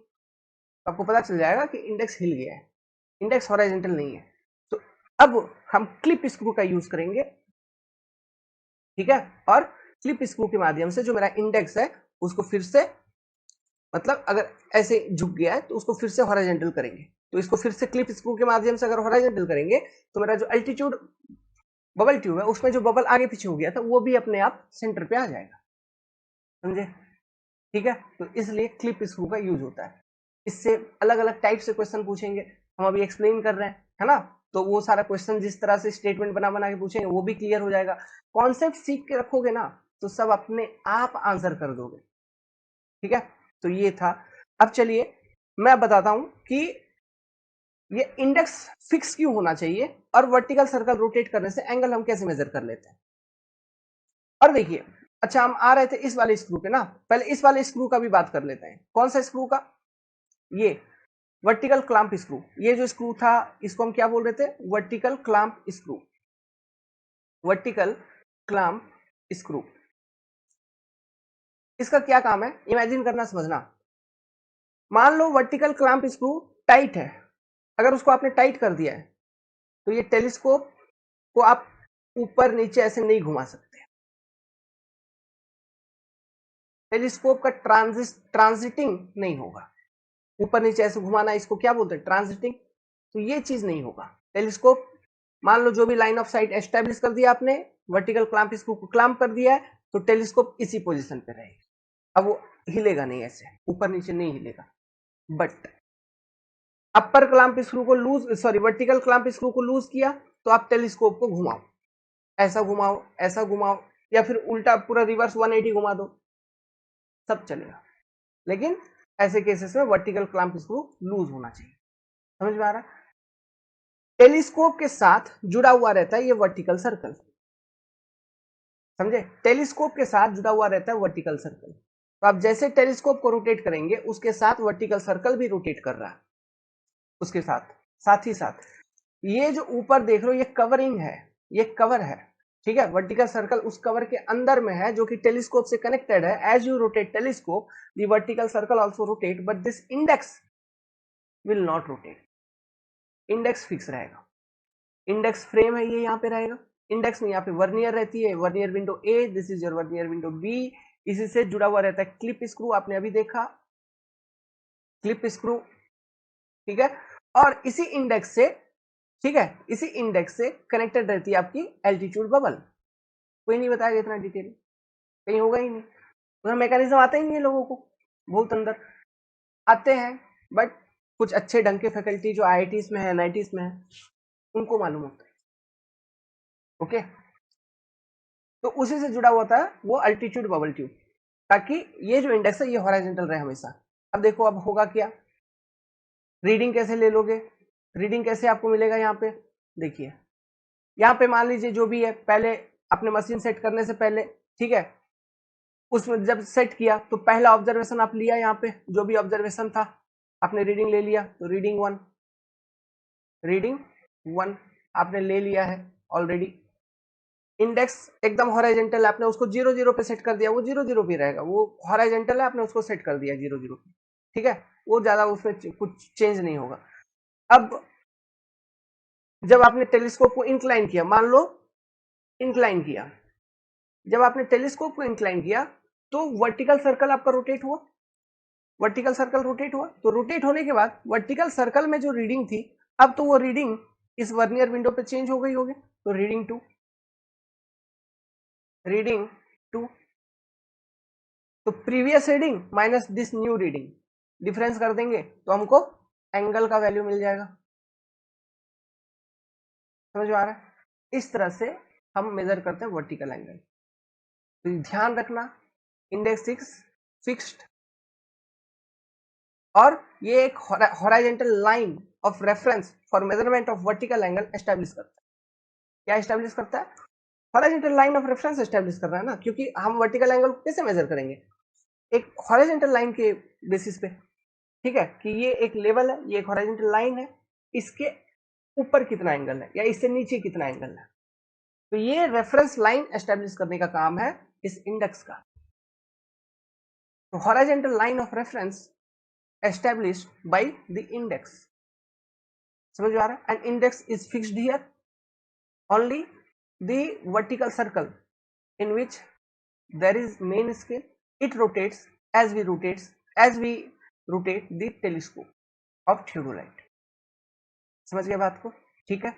आपको पता चल जाएगा कि इंडेक्स हिल गया है, इंडेक्स हॉरिजॉन्टल नहीं है, तो अब हम क्लिप स्क्रू का यूज करेंगे, ठीक है, और क्लिप स्क्रू के माध्यम से जो मेरा इंडेक्स है उसको फिर से, मतलब अगर ऐसे झुक गया है तो उसको फिर से हॉरिजॉन्टल करेंगे, तो इसको फिर से क्लिप स्क्रू के माध्यम से अगर हॉरिजॉन्टल करेंगे तो मेरा जो अल्टीट्यूड बबल ट्यूब है उसमें जो बबल आगे पीछे हो गया था वो भी अपने आप सेंटर पे आ जाएगा, समझे? ठीक है, तो इसलिए क्लिप स्क्रू का यूज होता है। इससे अलग अलग टाइप से क्वेश्चन पूछेंगे, हम अभी एक्सप्लेन कर रहे हैं, है ना? तो वो सारा क्वेश्चन जिस तरह से स्टेटमेंट बना बना के पूछेंगे वो भी क्लियर हो जाएगा। कॉन्सेप्ट सीख के रखोगे ना तो सब अपने आप आंसर कर दोगे। ठीक है, तो ये था। अब चलिए मैं बताता हूं कि ये इंडेक्स फिक्स क्यों होना चाहिए और वर्टिकल सर्कल रोटेट करने से एंगल हम कैसे मेजर कर लेते हैं। और देखिए, अच्छा हम आ रहे थे इस वाले स्क्रू पे ना, पहले इस वाले स्क्रू का भी बात कर लेते हैं। कौन सा स्क्रू का? ये वर्टिकल क्लैंप स्क्रू। ये जो स्क्रू था इसको हम क्या बोल रहे थे? Vertical clamp screw. Vertical clamp screw, इसका क्या काम है इमेजिन करना, समझना। मान लो वर्टिकल क्लैंप स्क्रू टाइट है, अगर उसको आपने टाइट कर दिया है तो ये टेलीस्कोप को आप ऊपर नीचे ऐसे नहीं घुमा सकते। टेलीस्कोप का ट्रांजिटिंग नहीं होगा, ऊपर नीचे ऐसे घुमाना, इसको क्या बोलते हैं? ट्रांजिटिंग। तो ये चीज नहीं होगा। टेलीस्कोप मान लो जो भी लाइन ऑफ साइट एस्टेब्लिश कर दिया आपने, वर्टिकल क्लैंप स्क्रू को क्लैंप कर दिया है, तो टेलीस्कोप इसी पोजीशन पे रहेगा। अब वो हिलेगा नहीं, ऐसे ऊपर नीचे नहीं हिलेगा। बट अपर क्लैंप स्क्रू को loose, sorry vertical clamp screw को लूज किया तो आप टेलीस्कोप को घुमाओ, ऐसा घुमाओ, ऐसा घुमाओ, या फिर उल्टा पूरा रिवर्स 180 घुमा दो, सब चलेगा। लेकिन ऐसे केसेस में वर्टिकल क्लैंप स्क्रू लूज होना चाहिए। समझ में आ रहा है? टेलीस्कोप के साथ जुड़ा हुआ रहता है ये वर्टिकल सर्कल, समझे? टेलीस्कोप के साथ जुड़ा हुआ रहता है वर्टिकल सर्कल। तो आप जैसे टेलीस्कोप को रोटेट करेंगे उसके साथ वर्टिकल सर्कल भी रोटेट कर रहा है उसके साथ। साथ ही साथ ये जो ऊपर देख रहे हो ये कवरिंग है, ये कवर है, ठीक है? वर्टिकल सर्कल उस कवर के अंदर में है जो कि टेलीस्कोप से कनेक्टेड है। As you rotate telescope the vertical circle also rotate, but this index will not rotate. Index fix रहेगा। इंडेक्स फ्रेम है ये यहाँ पे रहेगा, इंडेक्स में यहाँ पे वर्नियर रहती है, vernier window A, this is your vernier window B. इसी से जुड़ा हुआ रहता है क्लिप स्क्रू, आपने अभी देखा क्लिप स्क्रू, ठीक है? और इसी इंडेक्स से, ठीक है, इसी इंडेक्स से कनेक्टेड रहती है आपकी एल्टीट्यूड बबल। कोई नहीं बताएगा इतना डिटेल, कहीं होगा ही नहीं, उन्हें मैकेनिज्म आता ही नहीं है लोगों को, बहुत अंदर आते हैं, बट कुछ अच्छे ढंग के फैकल्टी जो आईआईटीज में है, एनआईटीज में है, उनको मालूम होता है। ओके, तो उसी से जुड़ा हुआ था वो अल्टीट्यूड बबल ट्यूब, ताकि ये जो इंडेक्स है ये हॉरिजॉन्टल रहे हमेशा। अब देखो अब होगा क्या, रीडिंग कैसे ले लोगे? रीडिंग कैसे आपको मिलेगा? यहाँ पे देखिए, यहाँ पे मान लीजिए जो भी है, पहले अपने मशीन सेट करने से पहले, ठीक है, उसमें जब सेट किया तो पहला ऑब्जर्वेशन आप लिया, यहाँ पे जो भी ऑब्जर्वेशन था आपने रीडिंग ले लिया, तो रीडिंग 1, रीडिंग 1 आपने ले लिया है ऑलरेडी। इंडेक्स एकदम हॉरिजॉन्टल है, आपने उसको 0 0 पे सेट कर दिया, वो 0 0 पे रहेगा, वो हॉरिजॉन्टल है, आपने उसको सेट कर दिया 0 0 पे, ठीक है? वो ज्यादा उसमें कुछ चेंज नहीं होगा। अब जब आपने टेलीस्कोप को इंक्लाइन किया, मान लो इंक्लाइन किया, जब आपने टेलीस्कोप को इंक्लाइन किया तो वर्टिकल सर्कल आपका रोटेट हुआ, वर्टिकल सर्कल रोटेट हुआ, तो रोटेट होने के बाद वर्टिकल सर्कल में जो रीडिंग थी, अब तो वो रीडिंग इस वर्नियर विंडो पे चेंज हो गई होगी, तो रीडिंग 2, रीडिंग 2, तो previous reading minus this new reading, difference कर देंगे तो हमको एंगल का वैल्यू मिल जाएगा। समझ में आ रहा है? इस तरह से हम मेजर करते हैं वर्टिकल एंगल। तो ध्यान रखना, इंडेक्स 6 फिक्स्ड, और ये एक horizontal line of reference for measurement of vertical angle establish करता है। क्या एस्टैब्लिश करता है? Horizontal line of reference establish कर रहा है ना, क्योंकि हम वर्टिकल एंगल कैसे मेजर करेंगे? एक हॉरिजॉन्टल लाइन के बेसिस पे, ठीक है, कि ये एक लेवल है, ये एक हॉरिजॉन्टल लाइन है, इसके ऊपर कितना एंगल है या इससे नीचे कितना एंगल है, तो ये रेफरेंस लाइन एस्टैब्लिश करने का काम है इस इंडेक्स का। तो horizontal line of reference established by the index. समझ में आ रहा है? And index is fixed here. Only the vertical circle in which there is main scale, it rotates as we rotate the telescope of theodolite. समझ गए बात को? ठीक है,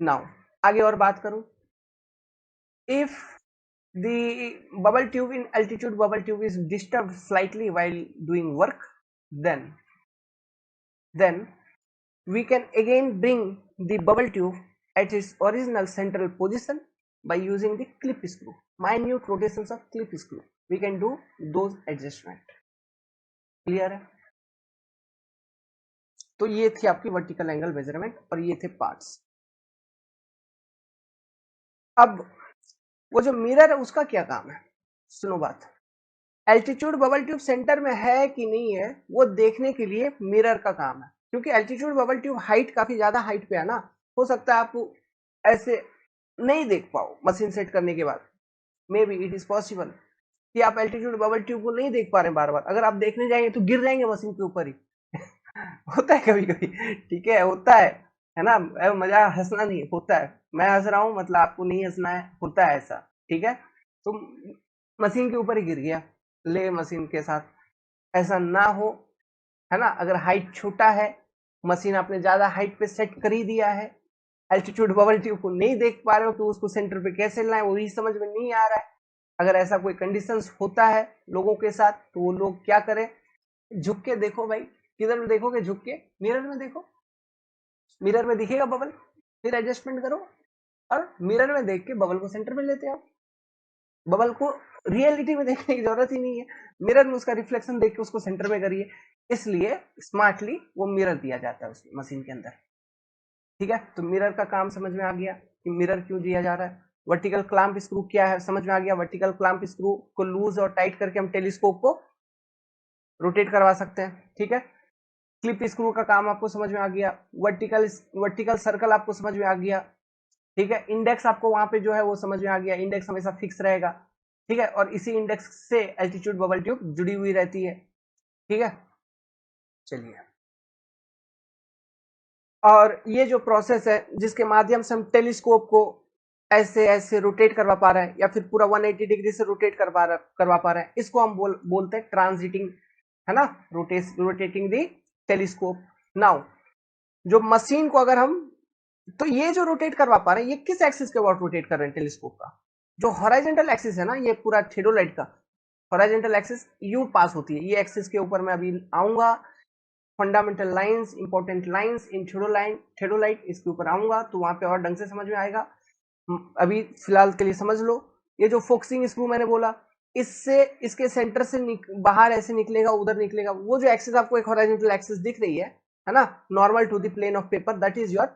नाउ आगे और बात करूं, if the bubble tube in altitude bubble tube is disturbed slightly while doing work, then we can again bring the bubble tube at its original central position by using the clip screw, minute rotations of clip screw. We can do those adjustment. Clear है? तो ये थी आपकी vertical angle measurement और ये थे parts. अब वो जो मिरर है उसका क्या काम है, सुनो बात। एल्टीट्यूड बबल ट्यूब सेंटर में है कि नहीं है वो देखने के लिए मिरर का काम है, क्योंकि एल्टीट्यूड बबल ट्यूब हाइट काफी ज्यादा हाइट पे है ना, हो सकता है आप ऐसे नहीं देख पाओ मशीन सेट करने के बाद, may be it is possible कि आप एल्टीट्यूड बबल ट्यूब को नहीं देख पा रहे बार बार, अगर आप देखने जाएंगे तो गिर जाएंगे मशीन के ऊपर ही होता है कभी कभी, ठीक है, होता है ना, मजा हंसना नहीं होता है, मैं हंस रहा हूँ मतलब आपको नहीं हंसना है, होता है ऐसा, ठीक है। तो मशीन के ऊपर ही गिर गया ले मशीन के साथ, ऐसा ना हो, है ना। अगर हाइट छोटा है, मशीन आपने ज्यादा हाइट पे सेट कर ही दिया है, एल्टीट्यूड बबल ट्यूब को नहीं देख पा रहे हो, तो उसको सेंटर पे कैसे लाएं वही समझ में नहीं आ रहा है। अगर ऐसा कोई कंडीशंस होता है लोगों के साथ, तो वो लोग क्या करें, झुक के देखो भाई, किधर देखोगे, झुक के मिरर में देखो, मिरर में दिखेगा बबल, फिर एडजस्टमेंट करो और मिरर में देख के बबल को सेंटर में लेते आओ। बबल को रियलिटी में देखने की जरूरत ही नहीं है, मिरर में उसका रिफ्लेक्शन देख के उसको सेंटर में करिए, इसलिए स्मार्टली वो मिरर दिया जाता है उस मशीन के अंदर। ठीक है, तो मिरर का काम समझ में आ गया कि मिरर क्यों दिया जा रहा है। वर्टिकल क्लैंप स्क्रू क्या है समझ में आ गया, वर्टिकल क्लैंप स्क्रू को लूज और टाइट करके हम टेलीस्कोप को रोटेट करवा सकते हैं। ठीक है, क्लिप स्क्रू का काम आपको समझ में आ गया, वर्टिकल सर्कल आपको समझ में आ गया। ठीक है, इंडेक्स आपको वहां पे जो है वो समझ में आ गया, इंडेक्स हमेशा फिक्स रहेगा। ठीक है, और इसी इंडेक्स से एल्टीट्यूड बबल ट्यूब जुड़ी हुई रहती है। ठीक है, चलिए, और ये जो प्रोसेस है जिसके माध्यम से हम टेलीस्कोप को ऐसे ऐसे रोटेट करवा पा रहे हैं या फिर पूरा 180 डिग्री से रोटेट करवा पा रहे हैं, इसको हम बोलते हैं ट्रांजिटिंग, है ना, रोटेटिंग दी टेलीस्कोप। नाउ जो मशीन को अगर हम, तो ये जो रोटेट करवा पा रहे हैं ये किस एक्सिस के अबाउट रोटेट कर रहे हैं टेलीस्कोप का, जो हॉरिजॉन्टल एक्सिस है ना, ये पूरा थेडोलाइट का हॉरिजॉन्टल एक्सिस यू पास होती है, ये एक्सिस के ऊपर मैं अभी आऊंगा, fundamental lines, important lines in theodolite, इसके ऊपर आऊंगा तो वहां पे और ढंग से समझ में आएगा। अभी फिलहाल के लिए समझ लो, ये जो फोक्सिंग स्क्रू मैंने बोला, इससे इसके सेंटर से बाहर ऐसे निकलेगा, उधर निकलेगा, वो जो एक्सिस आपको एक हॉरिजॉन्टल एक्सिस दिख रही है ना, normal to the plane of paper, that is your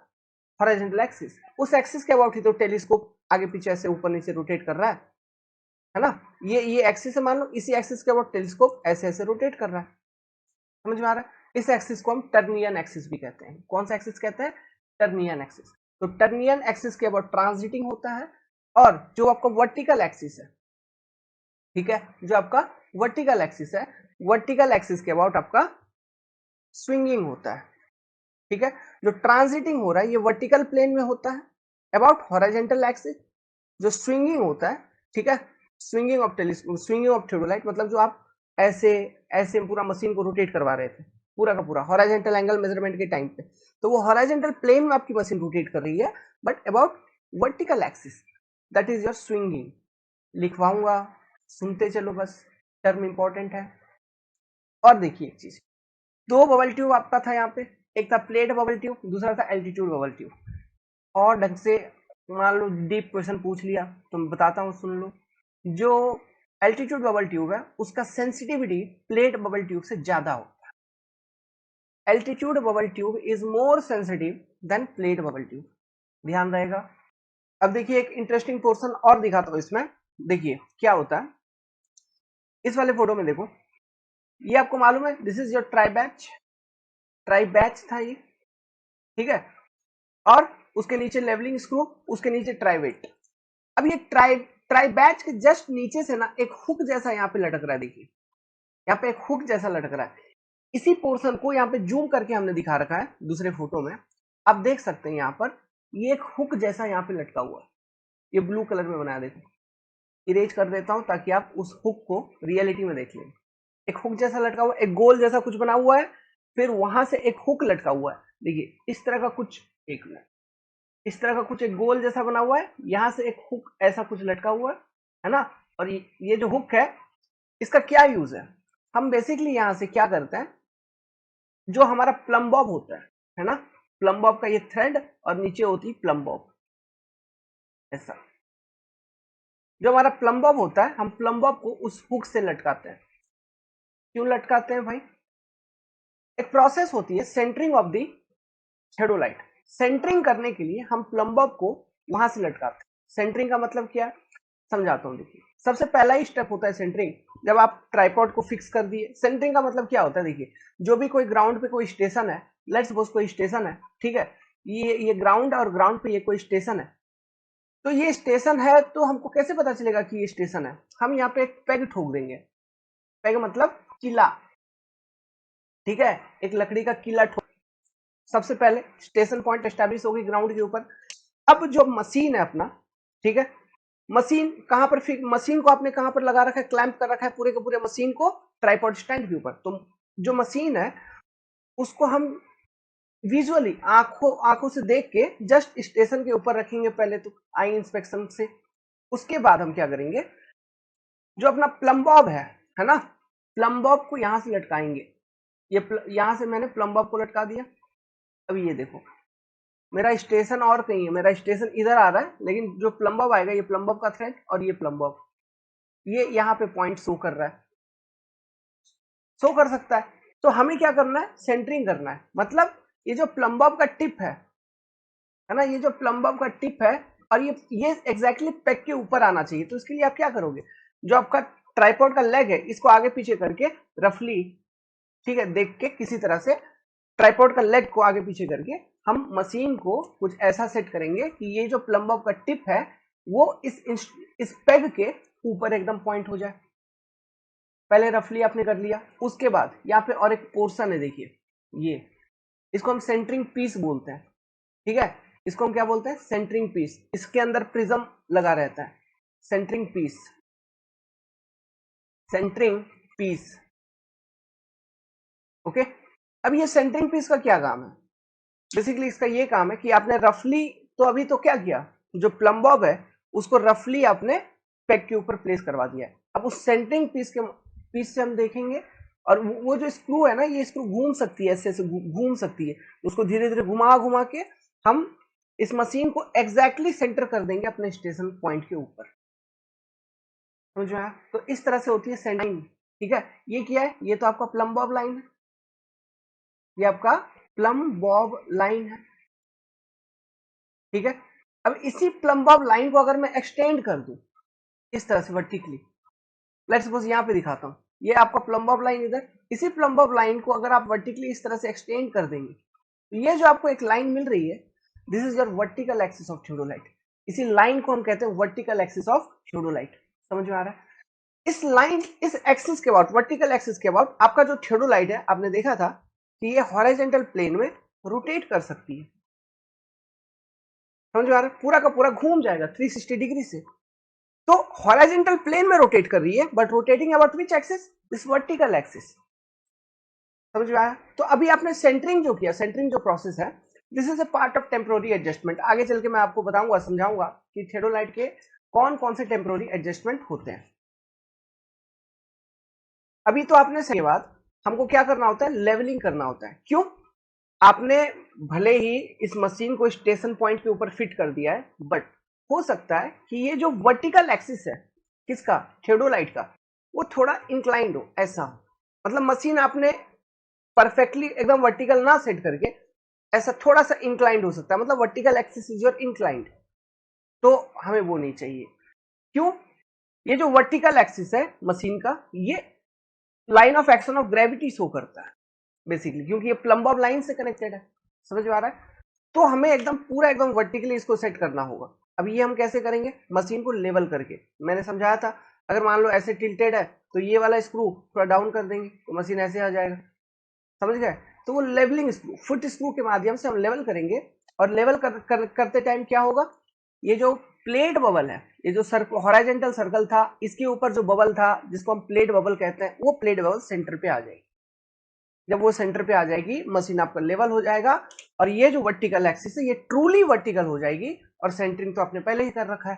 horizontal axis. उस एक्सिस के अबाउट ही तो टेलीस्कोप आगे पीछे ऐसे ऊपर नीचे रोटेट कर रहा है ना, ये एक्सिस है, मान लो इसी एक्सिस के अबाउट टेलीस्कोप ऐसे ऐसे रोटेट कर रहा है, समझ में आ रहा है। इस एक्सिस को हम टर्नियन एक्सिस भी कहते हैं। कौन सा एक्सिस कहते हैं, टर्नियन एक्सिस। तो टर्नियन एक्सिस के अबाउट ट्रांजिटिंग होता है, और जो आपका वर्टिकल एक्सिस है, ठीक है, जो आपका वर्टिकल एक्सिस है, वर्टिकल एक्सिस के अबाउट आपका स्विंगिंग होता है। ठीक है, जो ट्रांजिटिंग हो रहा है ये वर्टिकल प्लेन में होता है अबाउट हॉरिजॉन्टल एक्सिस, जो स्विंगिंग होता है, ठीक है, swinging of telescope, swinging of theodolite, मतलब जो आप ऐसे ऐसे पूरा मशीन को रोटेट करवा रहे थे पूरा का पूरा हॉरिजॉन्टल एंगल मेजरमेंट के टाइम पे, तो वो हॉरिजॉन्टल प्लेन में आपकी मशीन रोटेट कर रही है, but about vertical axis, that is your swinging. लिखवाऊंगा, सुनते चलो बस, टर्म इंपॉर्टेंट है। और देखिए एक चीज, दो बबल ट्यूब आपका था यहाँ पे, एक था प्लेट बबल ट्यूब, दूसरा था एल्टीट्यूड बबल ट्यूब। और ढंग से मान लो डीप क्वेश्चन पूछ लिया तो मैं बताता हूँ, सुन लो। जो एल्टीट्यूड बबल ट्यूब है उसका सेंसिटिविटी प्लेट बबल ट्यूब से ज्यादा होता है। Altitude bubble tube is more sensitive then plate bubble tube, ध्यान रहेगा। अब देखिए एक इंटरेस्टिंग पोर्शन और दिखाता हूँ इसमें, देखिए क्या होता है। इस वाले फोटो में देखो, ये आपको मालूम है this is your try batch था ये, ठीक है, और उसके नीचे लेवलिंग स्क्रू, उसके नीचे ट्राइवेट। अब ये ट्राई बैच के जस्ट नीचे से ना एक हुक जैसा यहाँ पे लटक रहा है, देखिए यहाँ पे एक हुक जैसा लटक रहा है। इसी पोर्शन को यहाँ पे जूम करके हमने दिखा रखा है दूसरे फोटो में, आप देख सकते हैं यहाँ पर ये एक हुक जैसा यहाँ पे लटका हुआ है, ये ब्लू कलर में बनाया, देखो इरेज कर देता हूं ताकि आप उस हुक को रियलिटी में देख लें। एक हुक जैसा लटका हुआ, एक गोल जैसा कुछ बना हुआ है, फिर वहां से एक हुक लटका हुआ है, देखिए इस तरह का कुछ एक मिनट, इस तरह का कुछ एक गोल जैसा बना हुआ है, यहां से एक हुक ऐसा कुछ लटका हुआ है ना। और ये जो हुक है इसका क्या यूज है, हम बेसिकली यहां से क्या करते हैं, जो हमारा प्लम बॉब होता है ना, प्लम बॉब का ये थ्रेड और नीचे होती है प्लम बॉब ऐसा। जो हमारा प्लम बॉब होता है हम प्लम बॉब को उस हुक से लटकाते हैं। क्यों लटकाते हैं भाई, एक प्रोसेस होती है centring of the theodolite. Centring करने के लिए हम प्लम बॉब को वहां से लटकाते हैं। सेंटरिंग का मतलब क्या है समझाता हूं। देखिए सबसे पहला ही स्टेप होता है सेंटरिंग, जब आप ट्राइपॉड को फिक्स कर दिए। सेंटरिंग का मतलब क्या होता है, देखिए जो भी कोई ग्राउंड पे कोई स्टेशन है, लेट्स सपोज कोई स्टेशन है, ठीक है, ये ग्राउंड और ग्राउंड पे ये कोई स्टेशन है, तो ये स्टेशन है तो हमको कैसे पता चलेगा कि ये स्टेशन है, हम यहाँ पे एक पेग ठोक देंगे। पेग मतलब किला, ठीक है, एक लकड़ी का किला ठोक। सबसे पहले स्टेशन पॉइंट एस्टैब्लिश होगी ग्राउंड के ऊपर। अब जो मशीन है अपना, ठीक है, मशीन कहां पर मशीन को आपने कहां पर लगा रखा है, क्लैंप कर रखा है पूरे के पूरे मशीन को ट्राइपॉड स्टैंड के ऊपर। तो जो मशीन है उसको हम विजुअली आंखों से देख के जस्ट स्टेशन के ऊपर रखेंगे पहले तो आई इंस्पेक्शन से। उसके बाद हम क्या करेंगे, जो अपना प्लम बॉब है ना, प्लम बॉब को यहां से लटकाएंगे। यहां से मैंने प्लम बॉब को लटका दिया। अब ये देखो मेरा स्टेशन और कहीं है, मेरा स्टेशन इधर आ रहा है, लेकिन जो प्लम बॉब आएगा ये प्लम बॉब का थ्रेड और ये प्लम बॉब, ये यहाँ पे पॉइंट शो कर रहा है, शो कर सकता है। तो हमें क्या करना है, सेंटरिंग करना है। मतलब ये जो प्लम बॉब का टिप है ना, ये जो प्लम बॉब का टिप है और ये एग्जैक्टली पेग के ऊपर आना चाहिए। तो इसके लिए आप क्या करोगे, जो आपका ट्राइपॉड का लेग है इसको आगे पीछे करके रफली, ठीक है, देख के किसी तरह से ट्राइपॉड का लेग को आगे पीछे करके हम मशीन को कुछ ऐसा सेट करेंगे कि ये जो प्लम बॉब का टिप है वो इस पेग के ऊपर एकदम पॉइंट हो जाए। पहले रफली आपने कर लिया, उसके बाद यहाँ पे और एक पोर्शन है, देखिए ये, इसको हम सेंटरिंग पीस बोलते हैं, ठीक है, इसको हम क्या बोलते हैं, सेंटरिंग पीस। इसके अंदर प्रिज्म लगा रहता है, centring piece, centring piece, okay. अब ये सेंटरिंग पीस का क्या काम है, बेसिकली इसका ये काम है कि आपने रफली, तो अभी तो क्या किया, जो प्लम बॉब है उसको रफली आपने पेग के ऊपर प्लेस करवा दिया है। अब उस सेंटरिंग पीस से हम देखेंगे, और वो जो स्क्रू है ना, ये स्क्रू घूम सकती है, ऐसे ऐसे घूम सकती है, उसको धीरे धीरे घुमा घुमा के हम इस मशीन को एग्जैक्टली सेंटर कर देंगे अपने स्टेशन पॉइंट के ऊपर, समझ में आया। तो इस तरह से होती है सेंटरिंग, ठीक है। ये क्या है, ये तो आपका प्लम बॉब लाइन है, ये आपका प्लम बॉब लाइन है, ठीक है। अब इसी प्लम बॉब लाइन को अगर मैं एक्सटेंड कर दूं इस तरह से वर्टिकली, लेट्स सपोज यहां पे दिखाता हूं, ये आपका प्लम बॉब लाइन इधर, इसी प्लम बॉब लाइन को अगर आप वर्टिकली इस तरह से एक्सटेंड कर देंगे तो ये जो आपको एक लाइन मिल रही है, this is your vertical axis of theodolite. इसी लाइन को हम कहते हैं वर्टिकल एक्सिस ऑफ थियोडोलाइट, समझ में आ रहा है। इस लाइन, इस एक्सिस के अबाउट, वर्टिकल एक्सिस के अबाउट आपका जो थियोडोलाइट है, आपने देखा था कि ये हॉरिजॉन्टल प्लेन में रोटेट कर सकती है, समझ में आ रहा है, पूरा का पूरा घूम जाएगा 360 डिग्री से। तो हॉरिजॉन्टल प्लेन में रोटेट कर रही है, but rotating about which axis, this vertical axis, समझ में आया। तो अभी आपने सेंटरिंग जो किया, सेंटरिंग जो प्रोसेस है, this is a part of temporary adjustment. आगे चल के मैं आपको बताऊंगा, समझाऊंगा कि थियोडोलाइट के कौन कौन से टेम्पोररी एडजस्टमेंट होते हैं। अभी तो आपने के बाद हमको क्या करना होता है, लेवलिंग करना होता है। क्यों, आपने भले ही इस मशीन को स्टेशन पॉइंट के ऊपर फिट कर दिया है, बट हो सकता है कि ये जो वर्टिकल एक्सिस है किसका, थियोडोलाइट का, वो थोड़ा इंक्लाइंड हो, ऐसा हो। मतलब मशीन आपने परफेक्टली एकदम वर्टिकल ना सेट करके ऐसा थोड़ा सा इंक्लाइंड हो सकता है, मतलब vertical axis is your inclined, तो हमें वो नहीं चाहिए। क्यों, ये जो वर्टिकल एक्सिस है मशीन का, ये line of action of gravity show करता है बेसिकली, क्योंकि ये प्लम बॉब लाइन से कनेक्टेड है, समझ में आ रहा है। तो हमें एकदम पूरा एकदम वर्टिकली इसको सेट करना होगा। अब ये हम कैसे करेंगे, मशीन को लेवल करके, मैंने समझाया था, अगर मान लो ऐसे टिल्टेड है तो ये वाला स्क्रू थोड़ा डाउन कर देंगे तो मशीन ऐसे आ जाएगा, समझ गए। तो वो लेवलिंग स्क्रू, फुट स्क्रू के माध्यम से हम लेवल करेंगे, और लेवल करते टाइम क्या होगा, ये जो प्लेट बबल है, ये जो हॉरिजॉन्टल सर्कल था, इसके ऊपर जो बबल था जिसको हम प्लेट बबल कहते हैं, वो प्लेट बबल सेंटर पे आ जाएगी, जब वो सेंटर पे आ जाएगी मशीन आपका लेवल हो जाएगा और ये जो वर्टिकल एक्सिस है ये ट्रूली वर्टिकल हो जाएगी और सेंटरिंग तो आपने पहले ही कर रखा है।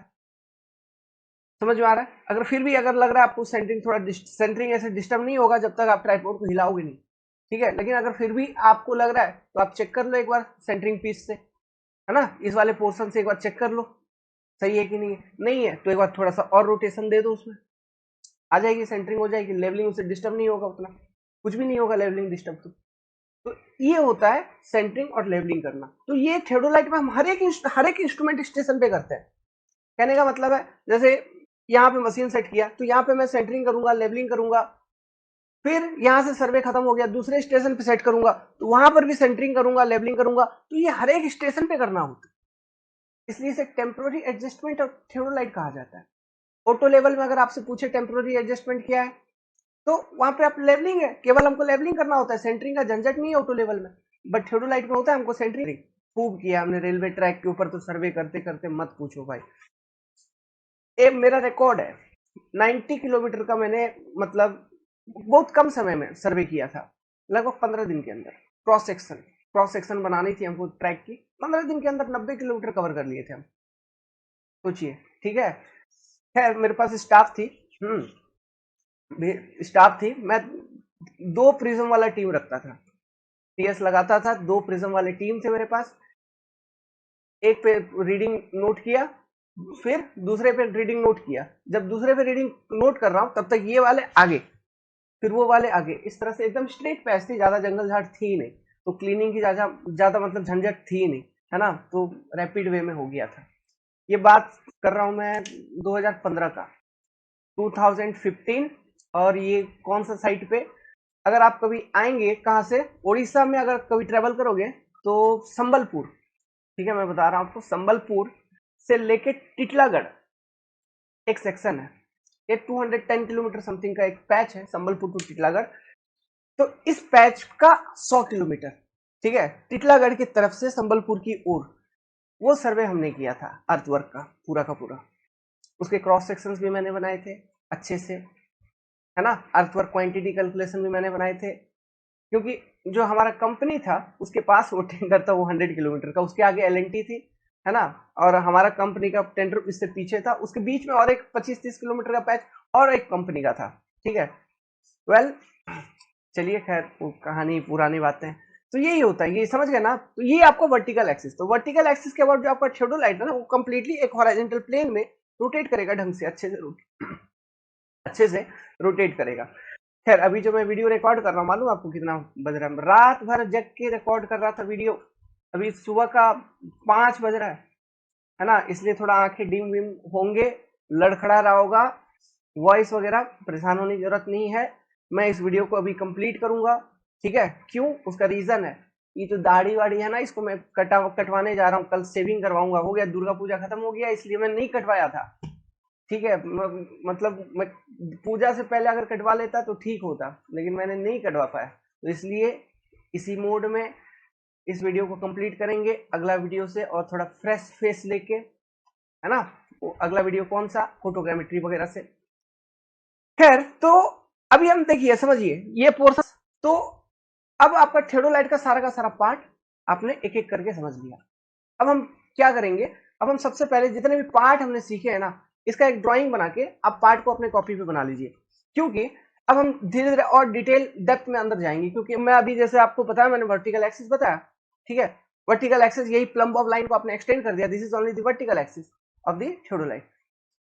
समझ में आ रहा है? अगर फिर भी अगर लग रहा है आपको सेंटरिंग थोड़ा सेंटरिंग ऐसे डिस्टर्ब नहीं होगा जब तक आप ट्राइपॉड को हिलाओगे नहीं, ठीक है। लेकिन अगर फिर भी आपको लग रहा है तो आप चेक कर लो एक बार सेंटरिंग पीस से, है ना, इस वाले पोर्शन से एक बार चेक कर लो सही है कि नहीं है। नहीं है तो एक बार थोड़ा सा और रोटेशन दे दो, उसमें आ जाएगी, सेंटरिंग हो जाएगी, लेवलिंग उससे डिस्टर्ब नहीं होगा, उतना कुछ भी नहीं होगा लेवलिंग डिस्टर्ब तो ये होता है सेंटरिंग और लेवलिंग करना। तो ये थियोडोलाइट में हम हर एक इंस्ट्रूमेंट स्टेशन पे करते हैं। कहने का मतलब है जैसे यहाँ पे मशीन सेट किया तो यहाँ पे मैं सेंटरिंग करूंगा, लेवलिंग करूंगा, फिर यहां से सर्वे खत्म हो गया दूसरे स्टेशन पे सेट करूंगा तो वहां पर भी सेंटरिंग करूंगा, लेवलिंग करूंगा। तो ये हर एक स्टेशन पे करना होता है, इसलिए इसे टेम्पोररी एडजस्टमेंट और थियोडोलाइट कहा जाता है। ऑटो लेवल में अगर आपसे पूछे टेम्पोररी एडजस्टमेंट क्या है तो वहां पे आप लेवलिंग है, केवल हमको लेवलिंग करना होता है, सेंटरिंग का झंझट नहीं है ऑटो लेवल में। बट थियोडोलाइट में होता है हमको सेंटरिंग खूब किया हमने रेलवे ट्रैक के ऊपर, तो सर्वे करते करते मत पूछो भाई। ये मेरा रिकॉर्ड है 90 किलोमीटर का, मैंने मतलब बहुत कम समय में सर्वे किया था, लगभग 15 दिन के अंदर। क्रॉस सेक्शन बनानी थी हमको ट्रैक की, 15 दिन के अंदर 90 किलोमीटर कवर कर लिए थे हम, सोचिए, ठीक है। खैर मेरे पास स्टाफ थी, स्टाफ थी, मैं 2 प्रिज्म वाला टीम रखता था, टीएस लगाता था, 2 प्रिज्म वाले टीम थे मेरे पास। एक पे रीडिंग नोट किया, फिर दूसरे पे रीडिंग नोट किया, जब दूसरे पे रीडिंग नोट कर रहा हूं तब तक ये वाले आगे, फिर वो वाले आगे, इस तरह से एकदम स्ट्रेट पैच थी, ज्यादा जंगल झाड़ थी नहीं, तो क्लीनिंग की ज्यादा ज्यादा मतलब झंझट थी नहीं, है ना, तो रैपिड वे में हो गया था। ये बात कर रहा हूं मैं 2015 का, 2015। और ये कौन सा साइट पे, अगर आप कभी आएंगे कहाँ से, उड़ीसा में अगर कभी ट्रेवल करोगे तो संबलपुर, ठीक है, मैं बता रहा हूं आपको, संबलपुर से लेके टिटलागढ़ एक सेक्शन है, ये 210 किलोमीटर समथिंग का एक पैच है, संबलपुर टू टिटलागढ़। तो इस पैच का 100 किलोमीटर, ठीक है, टिटलागढ़ की तरफ से संबलपुर की ओर, वो सर्वे हमने किया था अर्थवर्क का पूरा। उसके क्रॉस सेक्शंस भी मैंने बनाए थे अच्छे से, है ना, अर्थवर्क क्वांटिटी कैलकुलेशन भी मैंने बनाए थे, क्योंकि जो हमारा कंपनी था उसके पास वो टेंडर था, वो 100 किलोमीटर का, उसके आगे एलएनटी थी, है ना, और हमारा कंपनी का टेंडर इससे पीछे था, उसके बीच में और एक 25-30 किलोमीटर का पैच और एक कंपनी का था, ठीक है। वेल चलिए, खैर वो कहानी पुरानी बातें। तो यही होता है, ये समझ गए ना, तो ये आपको वर्टिकल एक्सिस, तो वर्टिकल एक्सिस के बाद जो आपका थियोडोलाइट है ना, वो कंप्लीटली एक हॉरिजॉन्टल प्लेन में रोटेट करेगा, ढंग से अच्छे से रोटेट करेगा। खैर अभी जो मैं वीडियो रिकॉर्ड कर रहा हूँ, मालूम आपको कितना बज रहा है, रात भर जग के रिकॉर्ड कर रहा था वीडियो, अभी सुबह का 5 बज रहा है ना, इसलिए थोड़ा आंखें डिम विम होंगे, लड़खड़ा रहा होगा, वॉइस वगैरह, परेशान होने की जरूरत नहीं है। मैं इस वीडियो को अभी कंप्लीट करूंगा, ठीक है, क्यों, उसका रीजन है, ये जो दाढ़ी वाड़ी है ना, इसको मैं कटवाने जा रहा हूँ, कल सेविंग करवाऊंगा, हो गया, दुर्गा पूजा खत्म हो गया, इसलिए मैं नहीं कटवाया था, ठीक है, मतलब मैं पूजा से पहले अगर कटवा लेता तो ठीक होता, लेकिन मैंने नहीं कटवा पाया, तो इसलिए इसी मोड में इस वीडियो को कंप्लीट करेंगे, अगला वीडियो से और थोड़ा फ्रेश फेस लेके, है ना। वो अगला वीडियो कौन सा, फोटोग्रामेट्री वगैरह से। खैर तो अभी हम देखिए, समझिए ये पोर्शन, तो अब आपका थियोडोलाइट का सारा पार्ट आपने एक एक करके समझ लिया। अब हम क्या करेंगे, अब हम सबसे पहले जितने भी पार्ट हमने सीखे हैं ना, इसका एक ड्राइंग बना के आप पार्ट को अपने कॉपी पे बना लीजिए, क्योंकि अब हम धीरे धीरे और डिटेल डेप्थ में अंदर जाएंगे, क्योंकि मैं अभी जैसे आपको बताया, मैंने वर्टिकल एक्सिस बताया, ठीक है, वर्टिकल एक्सिस यही प्लम्ब ऑफ लाइन को आपने एक्सटेंड कर दिया, this is only the vertical axis of the theodolite,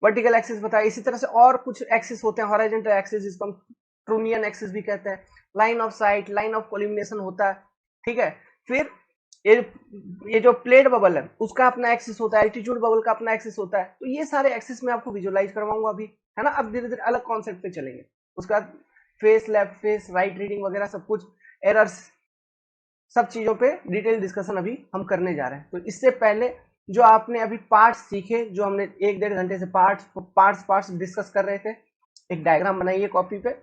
vertical axis बताया। इसी तरह से और कुछ एक्सिस होते हैं, हॉरिजॉन्टल एक्सिस जिसको हम ट्रूनियन एक्सिस भी कहते हैं, line of sight, line of collimation होता है, ठीक है। फिर ये ये जो प्लेट बबल है उसका अपना एक्सिस होता है, एल्टीट्यूड बबल का अपना एक्सिस होता है, तो ये सारे एक्सिस में आपको विजुअलाइज करवाऊंगा अभी, है ना। अब धीरे धीरे अलग कॉन्सेप्ट पे चलेंगे, उसका face, left face, right reading वगैरह सब कुछ, एरर्स, सब चीजों पे डिटेल डिस्कशन अभी हम करने जा रहे हैं। तो इससे पहले जो आपने अभी पार्ट्स सीखे, जो हमने 1-1.5 घंटे से पार्ट्स डिस्कस कर रहे थे, एक डायग्राम बनाइए कॉपी पे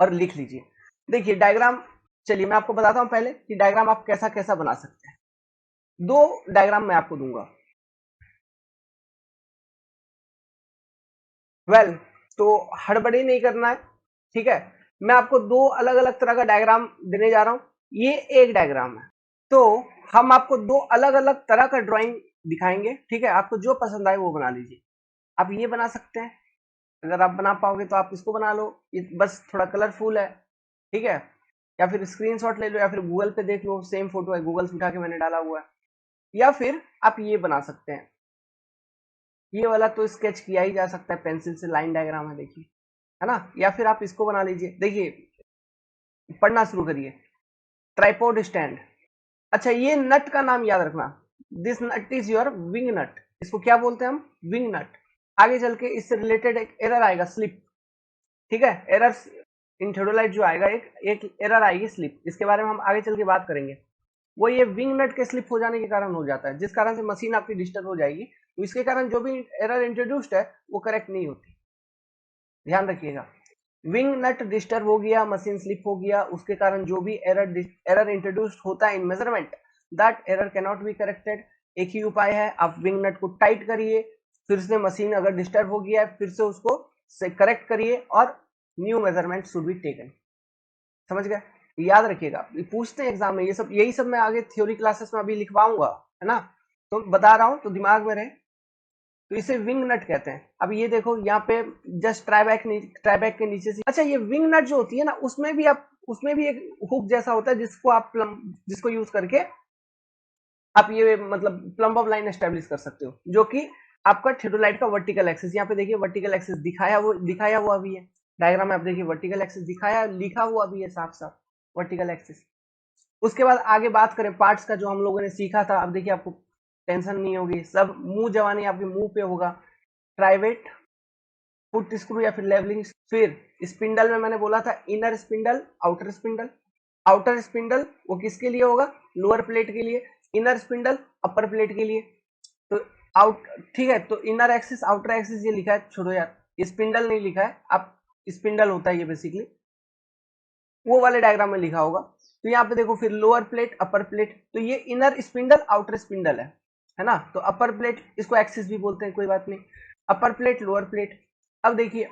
और लिख लीजिए। देखिए डायग्राम, चलिए मैं आपको बताता हूं पहले कि डायग्राम आप कैसा कैसा बना सकते हैं। 2 डायग्राम मैं आपको दूंगा। वेल तो हड़बड़ी नहीं करना है, ठीक है, मैं आपको दो अलग अलग तरह का डायग्राम देने जा रहा हूं, ये एक डायग्राम है, तो हम आपको दो अलग अलग तरह का ड्राइंग दिखाएंगे, ठीक है, आपको जो पसंद आए वो बना लीजिए। आप ये बना सकते हैं, अगर आप बना पाओगे तो आप इसको बना लो, ये बस थोड़ा कलरफुल है, ठीक है, या फिर स्क्रीनशॉट ले लो, या फिर गूगल पे देख लो, सेम फोटो है, गूगल से उठा के मैंने डाला हुआ है। या फिर आप ये बना सकते हैं, ये वाला तो स्केच किया ही जा सकता है, पेंसिल से लाइन डायग्राम है, देखिए, है ना। या फिर आप इसको बना लीजिए, देखिए, पढ़ना शुरू करिए, ट्राइपॉड स्टैंड। अच्छा, ये नट का नाम याद रखना, this nut is your wing nut, इसको क्या बोलते हैं हम, विंग नट। आगे चल के इससे रिलेटेड एक एरर आएगा, स्लिप, ठीक है, एरर इन थ्योडोलाइट जो आएगा, एक एरर आएगी स्लिप, इसके बारे में हम आगे चल के बात करेंगे। वो ये विंग नट के स्लिप हो जाने के कारण हो जाता है, जिस कारण से मशीन आपकी डिस्टर्ब हो जाएगी, तो इसके कारण जो भी एरर इंट्रोड्यूस्ड है वो करेक्ट नहीं होती, ध्यान रखिएगा। विंग नट डिस्टर्ब हो गया, मशीन स्लिप हो गया, उसके कारण जो भी एरर इंट्रोड्यूस्ड होता है इन measurement, that error can not be corrected. एक ही उपाय है, आप विंग नट को टाइट करिए, फिर से मशीन अगर डिस्टर्ब हो गया है फिर से उसको से करेक्ट करिए, और new measurement should be taken. समझ गए, याद रखिएगा, पूछते हैं एग्जाम में ये सब, यही सब मैं आगे थ्योरी क्लासेस में अभी लिखवाऊंगा, है ना, तो बता रहा हूं तो दिमाग में रहे। तो इसे विंग नट कहते हैं। अब ये देखो यहाँ पे जस्ट ट्राईबैक के नीचे से, अच्छा, ये विंग नट जो होती है ना, उसमें भी एक हुक जैसा होता है, जिसको यूज करके आप ये मतलब प्लम्ब ऑफ लाइन एस्टेब्लिश कर सकते हो, जो कि आपका थ्योडोलाइट का वर्टिकल एक्सिस, यहाँ पे देखिए वर्टिकल एक्सिस दिखाया हुआ भी है डायग्राम में, आप देखिए वर्टिकल एक्सिस दिखाया लिखा हुआ भी है साफ साफ, वर्टिकल एक्सिस। उसके बाद आगे बात करें पार्ट्स का, जो हम लोगों ने सीखा था, अब देखिए आपको टेंशन नहीं होगी, सब मुंह जवानी आपके मुंह पे होगा। ट्राइवेट, फुट स्क्रू या फिर लेवलिंग, फिर स्पिंडल में मैंने बोला था inner spindle, outer spindle. Outer spindle वो किसके लिए होगा, लोअर प्लेट के लिए, इनर स्पिंडल अपर प्लेट के लिए। तो आउट, ठीक है, तो इनर एक्सिस आउटर एक्सिस ये लिखा है, छोड़ो यार, स्पिंडल नहीं लिखा है, आप स्पिंडल होता है ये बेसिकली, वो वाले डायग्राम में लिखा होगा। तो यहाँ पे देखो फिर लोअर प्लेट अपर प्लेट, तो ये इनर स्पिंडल आउटर स्पिंडल है ना, तो अपर प्लेट इसको एक्सिस भी बोलते हैं, कोई बात नहीं, अपर प्लेट लोअर प्लेट। अब देखिए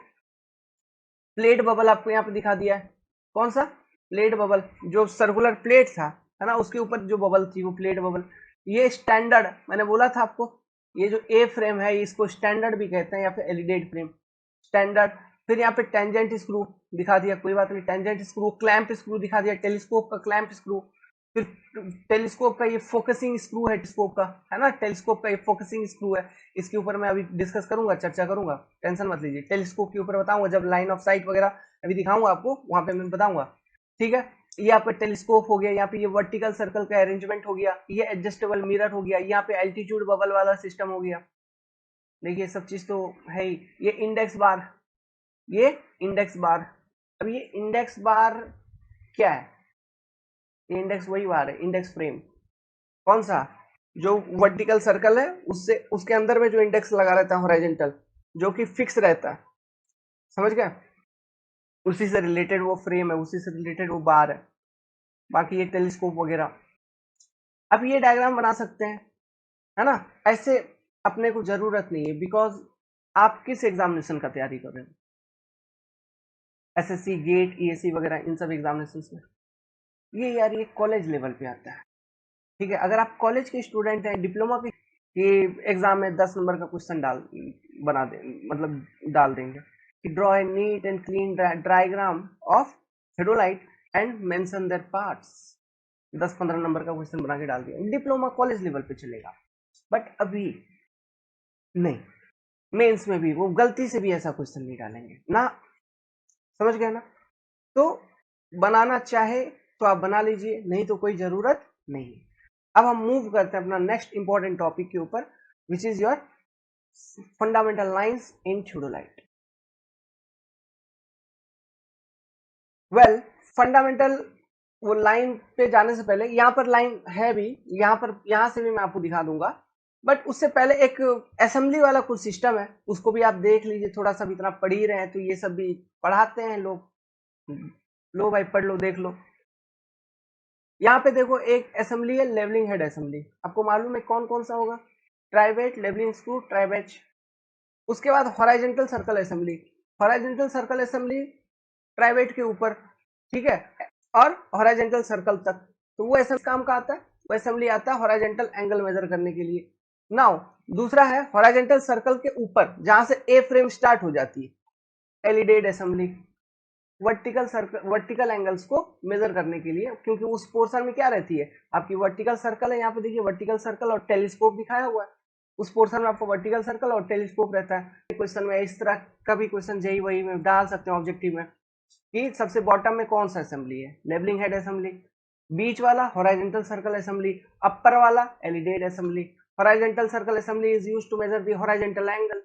प्लेट बबल आपको यहाँ पे दिखा दिया है, कौन सा, प्लेट बबल, जो सर्कुलर प्लेट था, है ना, उसके ऊपर जो बबल थी वो प्लेट बबल। ये स्टैंडर्ड, मैंने बोला था आपको, ये जो ए फ्रेम है इसको स्टैंडर्ड भी कहते हैं, या फिर एलिडेड फ्रेम, स्टैंडर्ड। फिर यहाँ पे टेंजेंट स्क्रू दिखा दिया, कोई बात नहीं, टेंजेंट स्क्रू, क्लैंप स्क्रू दिखा दिया, टेलीस्कोप का क्लैंप स्क्रू। फिर टेलीस्कोप का ये फोकसिंग स्क्रू है, टेलीस्कोप का, है ना, टेलीस्कोप का ये फोकसिंग स्क्रू है, इसके ऊपर मैं अभी डिस्कस करूंगा, चर्चा करूंगा, टेंशन मत लीजिए, टेलीस्कोप के ऊपर बताऊंगा जब लाइन ऑफ साइट वगैरह अभी दिखाऊंगा आपको, वहां पे मैं बताऊंगा, ठीक है। ये आपका टेलीस्कोप हो गया, यहाँ पे ये वर्टिकल सर्कल का अरेंजमेंट हो गया, ये एडजस्टेबल मिरर हो गया, यहाँ पे एल्टीट्यूड बबल वाला सिस्टम हो गया, देखिए सब चीज तो है ही। ये इंडेक्स बार, ये इंडेक्स बार, अब ये इंडेक्स बार क्या है, ये इंडेक्स वही बार है, इंडेक्स फ्रेम, कौन सा, जो वर्टिकल सर्कल है उससे उसके अंदर में जो इंडेक्स लगा रहता है हॉरिजॉन्टल, जो कि फिक्स रहता है, समझ गए, उसी से रिलेटेड वो फ्रेम है, उसी से रिलेटेड वो बार है, बाकी ये टेलीस्कोप वगैरह। अब ये डायग्राम बना सकते हैं, है ना, ऐसे अपने को जरूरत नहीं है, बिकॉज आप किस एग्जामिनेशन का तैयारी कर रहे हो, एसएससी गेट ईएससी वगैरह इन सब एग्जामिनेशन में, ये यार ये कॉलेज लेवल पे आता है, ठीक है। अगर आप कॉलेज के स्टूडेंट हैं, डिप्लोमा के, ये एग्जाम में 10 नंबर का क्वेश्चन बना दे, मतलब डाल देंगे कि draw a neat and clean diagram of theodolite and mention their parts, 10-15 number का क्वेश्चन बना के डाल दिया, डिप्लोमा कॉलेज लेवल पे चलेगा, बट अभी नहीं, मेंस में भी वो गलती से भी ऐसा क्वेश्चन नहीं डालेंगे ना, समझ गए ना। तो बनाना चाहे तो आप बना लीजिए, नहीं तो कोई जरूरत नहीं। अब हम मूव करते हैं अपना नेक्स्ट इंपॉर्टेंट टॉपिक के ऊपर, which is your fundamental lines in theodolite. Well, fundamental, वो लाइन पे जाने से पहले यहाँ पर लाइन है भी, यहाँ से भी मैं आपको दिखा दूंगा, बट उससे पहले एक असेंबली वाला कुछ सिस्टम है, उसको भी आप देख लीजिए, थोड़ा सा भी इतना पढ़ ही रहे हैं तो ये सब भी पढ़ाते हैं लोग, लो भाई पढ़ लो, देख लो। यहाँ पे देखो एक असेंबली है, लेवलिंग हेड असेंबली, आपको मालूम है कौन कौन सा होगा, ट्राइवेट, लेवलिंग स्क्रू, ट्राइवेच। उसके बाद horizontal circle assembly, horizontal circle assembly ट्राइवेट के ऊपर, ठीक है, और हॉरिजॉन्टल सर्कल तक। तो वो ऐसा काम का आता है, वो असेंबली आता है हॉरिजॉन्टल एंगल मेजर करने के लिए। नाउ दूसरा है हॉरिजॉन्टल सर्कल के ऊपर जहां से ए फ्रेम स्टार्ट हो जाती है, elided assembly, vertical circle, vertical angles को मेजर करने के लिए, क्योंकि उस पोर्शन में क्या रहती है आपकी वर्टिकल सर्कल है, यहाँ पे देखिए वर्टिकल सर्कल और टेलीस्कोप दिखाया हुआ है, उस पोर्शन में आपको वर्टिकल सर्कल और टेलीस्कोप रहता है। क्वेश्चन में इस तरह का भी क्वेश्चन जेई वही में डाल सकते हैं ऑब्जेक्टिव में कि सबसे बॉटम में कौन सा असेंबली है, लेबलिंग हेड असेंबली, बीच वाला हॉरिजॉन्टल सर्कल असेंबली, अपर वाला alidade assembly. Horizontal circle assembly is used to measure the horizontal angle,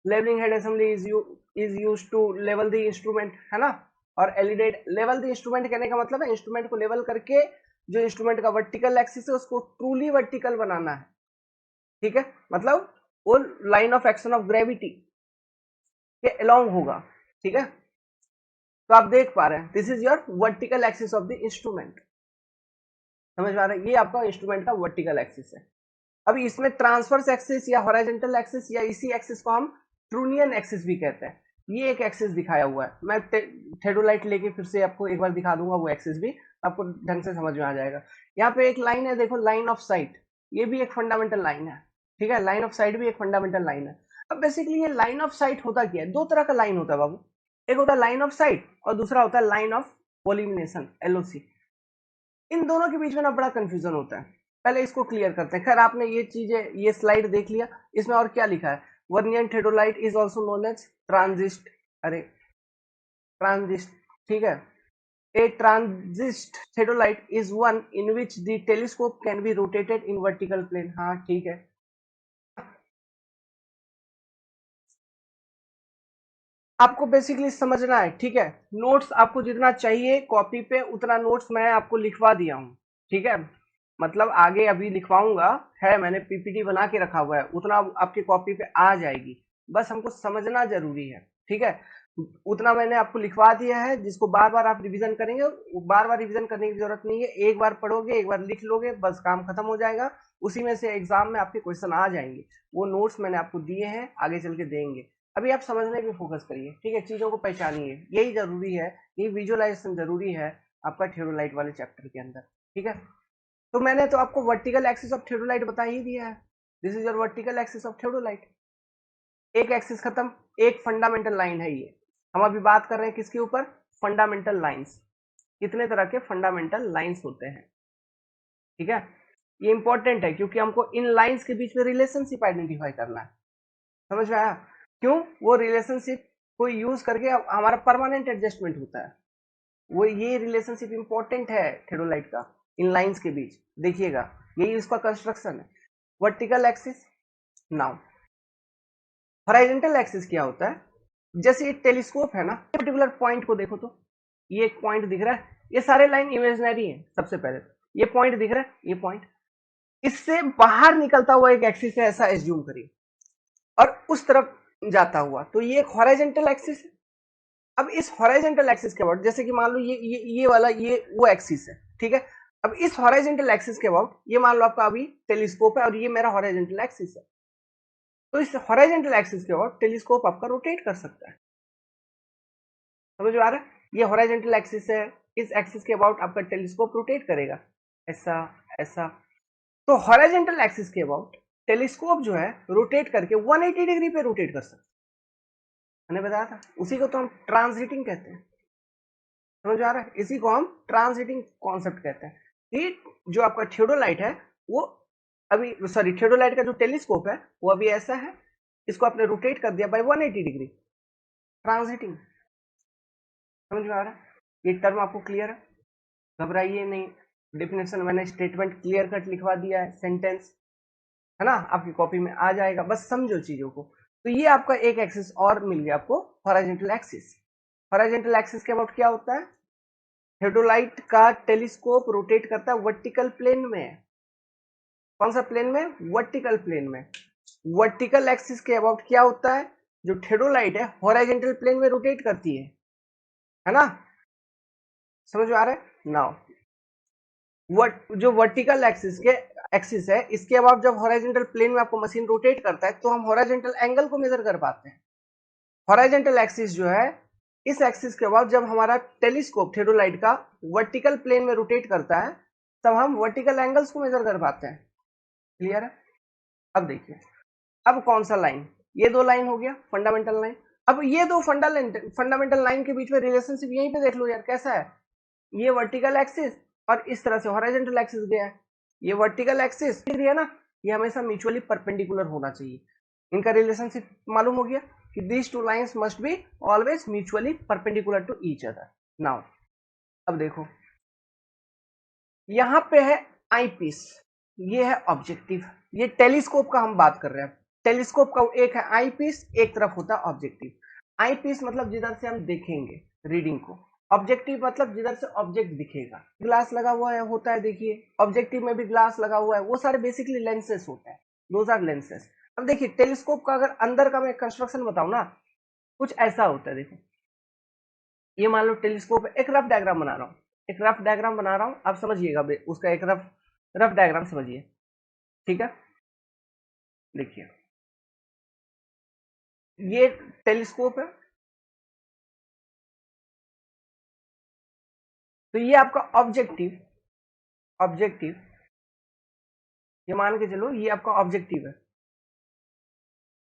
levelling head assembly is used to level the instrument, है ना। और एलिडेड, लेवल द इंस्ट्रूमेंट कहने का मतलब है instrument को लेवल करके जो इंस्ट्रूमेंट का वर्टिकल एक्सिस है उसको ट्रूली वर्टिकल बनाना है, ठीक है, मतलब वो line of action of gravity के अलोंग होगा, ठीक है। तो आप देख पा रहे हैं this is your vertical axis of the instrument, समझ पा रहे हैं, ये आपका इंस्ट्रूमेंट का वर्टिकल एक्सिस है। अभी इसमें ट्रांसवर्स एक्सिस या हॉरिजॉन्टल एक्सिस या इसी एक्सिस को हम ट्रूनियन एक्सिस भी कहते हैं। ये एक एक्सिस दिखाया हुआ है, मैं थेडोलाइट लेके फिर से आपको एक बार दिखा दूंगा, वो एक्सिस भी आपको ढंग से समझ में आ जाएगा। यहाँ पे एक लाइन है, देखो लाइन ऑफ साइट, ये भी एक फंडामेंटल लाइन है, ठीक है, लाइन ऑफ साइट भी एक फंडामेंटल लाइन है। अब बेसिकली ये लाइन ऑफ साइट होता क्या है, दो तरह का लाइन होता है बाबू, एक होता है लाइन ऑफ साइट और दूसरा होता है लाइन ऑफ कोलिमिनेशन, एलओसी। इन दोनों के बीच में ना बड़ा कंफ्यूजन होता है, पहले इसको क्लियर करते हैं। खैर आपने ये चीजें, ये स्लाइड देख लिया, इसमें और क्या लिखा है, vernier theodolite is also known as transit, अरे ट्रांजिस्ट, ठीक है, a transit theodolite is one in which the telescope can be rotated in vertical plane, हाँ ठीक है। आपको बेसिकली समझना है, ठीक है, नोट्स आपको जितना चाहिए कॉपी पे उतना नोट्स मैं आपको लिखवा दिया हूँ, ठीक है, मतलब आगे अभी लिखवाऊंगा, है मैंने पीपीटी बना के रखा हुआ है, उतना आपकी कॉपी पे आ जाएगी, बस हमको समझना जरूरी है, ठीक है। उतना मैंने आपको लिखवा दिया है, जिसको बार बार आप रिवीजन करेंगे, बार बार रिवीजन करने की जरूरत नहीं है, एक बार पढ़ोगे एक बार लिख लोगे बस काम खत्म हो जाएगा, उसी में से एग्जाम में आपके क्वेश्चन आ जाएंगे। वो नोट्स मैंने आपको दिए हैं, आगे चल के देंगे, अभी आप समझने पे फोकस करिए, ठीक है, चीजों को पहचानिए, यही जरूरी है, ये विजुअलाइजेशन जरूरी है आपका थ्योरोलाइट वाले चैप्टर के अंदर, ठीक है। तो मैंने तो आपको वर्टिकल एक्सिस ऑफ थ्योरोलाइट बता ही दिया है, this is your vertical axis of theodolite. एक एक्सिस खत्म, एक फंडामेंटल लाइन है ये, हम अभी बात कर रहे हैं किसके ऊपर, फंडामेंटल लाइंस। कितने तरह के फंडामेंटल लाइंस होते हैं, ठीक है, ये इंपॉर्टेंट है क्योंकि हमको इन लाइंस के बीच में रिलेशनशिप आइडेंटिफाई करना है, समझ में आया, क्यों, वो रिलेशनशिप को यूज करके हमारा परमानेंट एडजस्टमेंट होता है, वो ये रिलेशनशिप इंपॉर्टेंट है थेडोलाइट का इन लाइंस के बीच, देखिएगा यही उसका कंस्ट्रक्शन है। Vertical axis, now horizontal axis क्या होता है, जैसे ये टेलीस्कोप है ना, पर्टिकुलर पॉइंट को देखो तो ये एक पॉइंट दिख रहा है, ये सारे लाइन इमेजिनरी है, सबसे पहले ये पॉइंट दिख रहा है, ये पॉइंट, इससे बाहर निकलता हुआ एक एक्सिस है, ऐसा एज्यूम करिए, और उस तरफ जाता हुआ, तो ये एक हॉरिजॉन्टल एक्सिस है। अब इस हॉरिजॉन्टल एक्सिस के अबाउट, जैसे कि मान लो ये वाला ये वो एक्सिस है, ठीक है, अब इस हॉरिजॉन्टल एक्सिस के अबाउट ये मान लो आपका अभी टेलीस्कोप है और ये मेरा हॉरिजॉन्टल एक्सिस है, तो इस हॉरिजॉन्टल एक्सिस के अबाउट टेलीस्कोप आपका रोटेट कर सकता है, समझ में आ रहा है, ये हॉरिजॉन्टल एक्सिस है, इस एक्सिस के अबाउट आपका टेलीस्कोप रोटेट करेगा, ऐसा ऐसा। तो हॉरिजॉन्टल एक्सिस के अबाउट टेलीस्कोप जो है रोटेट करके 180 डिग्री पे रोटेट कर सकता है, मैंने बताया था, उसी को तो हम ट्रांजिटिंग कहते हैं, समझ आ रहा है, इसी को हम ट्रांजिटिंग कॉन्सेप्ट कहते हैं कि जो आपका थियोडोलाइट है वो अभी, सॉरी, थियोडोलाइट का जो टेलीस्कोप है वो अभी ऐसा है, इसको आपने रोटेट कर दिया बाय 180 डिग्री, ट्रांजिटिंग, समझ में आ रहा है, ये टर्म आपको क्लियर है, घबराइए नहीं, डेफिनेशन मैंने स्टेटमेंट क्लियर कट लिखवा दिया है, सेंटेंस है ना, आपकी कॉपी में आ जाएगा, बस समझो चीजों को। तो ये आपका एक एक्सिस और मिल गया आपको, हॉरिजॉन्टल एक्सिस। हॉरिजॉन्टल एक्सिस के अबाउट क्या होता है, थेडोलाइट का टेलीस्कोप रोटेट करता है वर्टिकल प्लेन में, कौन सा प्लेन में, वर्टिकल प्लेन में। वर्टिकल एक्सिस के अबाउट क्या होता है, जो थेडोलाइट है हॉरिजॉन्टल प्लेन में रोटेट करती है ना, समझ में आ रहा है। नाउ जो वर्टिकल एक्सिस के एक्सिस है, इसके अबाउट जब हॉरिजॉन्टल प्लेन में आपको मशीन रोटेट करता है तो हम हॉरिजॉन्टल एंगल को मेजर कर पाते हैं। हॉरिजॉन्टल एक्सिस जो है इस एक्सिस के बाद जब हमारा टेलीस्कोप थेडोलाइट का वर्टिकल प्लेन में रोटेट करता है तब हम वर्टिकल एंगल्स को मेजर कर पाते हैं। क्लियर है? अब देखिए, अब कौन सा लाइन, ये दो लाइन हो गया फंडामेंटल लाइन। अब ये दो फंडामेंटल लाइन के बीच में रिलेशनशिप यहीं पे देख लो यार, कैसा है, ये वर्टिकल एक्सिस और इस तरह से हॉरिजॉन्टल एक्सिस गया है, ये वर्टिकल एक्सिस है ना, ये हमेशा म्यूचुअली परपेंडिकुलर होना चाहिए। इनका रिलेशनशिप मालूम हो गया कि these two lines must be always mutually perpendicular to each other. Now अब देखो, यहां पे है आई पीस, ये है ऑब्जेक्टिव, ये टेलीस्कोप का हम बात कर रहे हैं। टेलीस्कोप का एक है आई पीस, एक तरफ होता है ऑब्जेक्टिव। आई पीस मतलब जिधर से हम देखेंगे रीडिंग को, ऑब्जेक्टिव मतलब जिधर से ऑब्जेक्ट दिखेगा। ग्लास लगा हुआ है होता है, देखिए ऑब्जेक्टिव में भी ग्लास लगा हुआ है, वो सारे बेसिकली लेंसेस होते हैं, दोज आर लेंसेस। अब देखिए टेलीस्कोप का अगर अंदर का मैं कंस्ट्रक्शन बताऊं ना, कुछ ऐसा होता है। देखो ये मान लो टेलीस्कोप है, एक रफ डायग्राम बना रहा हूं, एक रफ डायग्राम बना रहा हूं, आप समझिएगा उसका एक रफ रफ डायग्राम समझिए, ठीक है। देखिए ये टेलीस्कोप है, तो ये आपका ऑब्जेक्टिव, ऑब्जेक्टिव ये मान के चलो ये आपका ऑब्जेक्टिव है,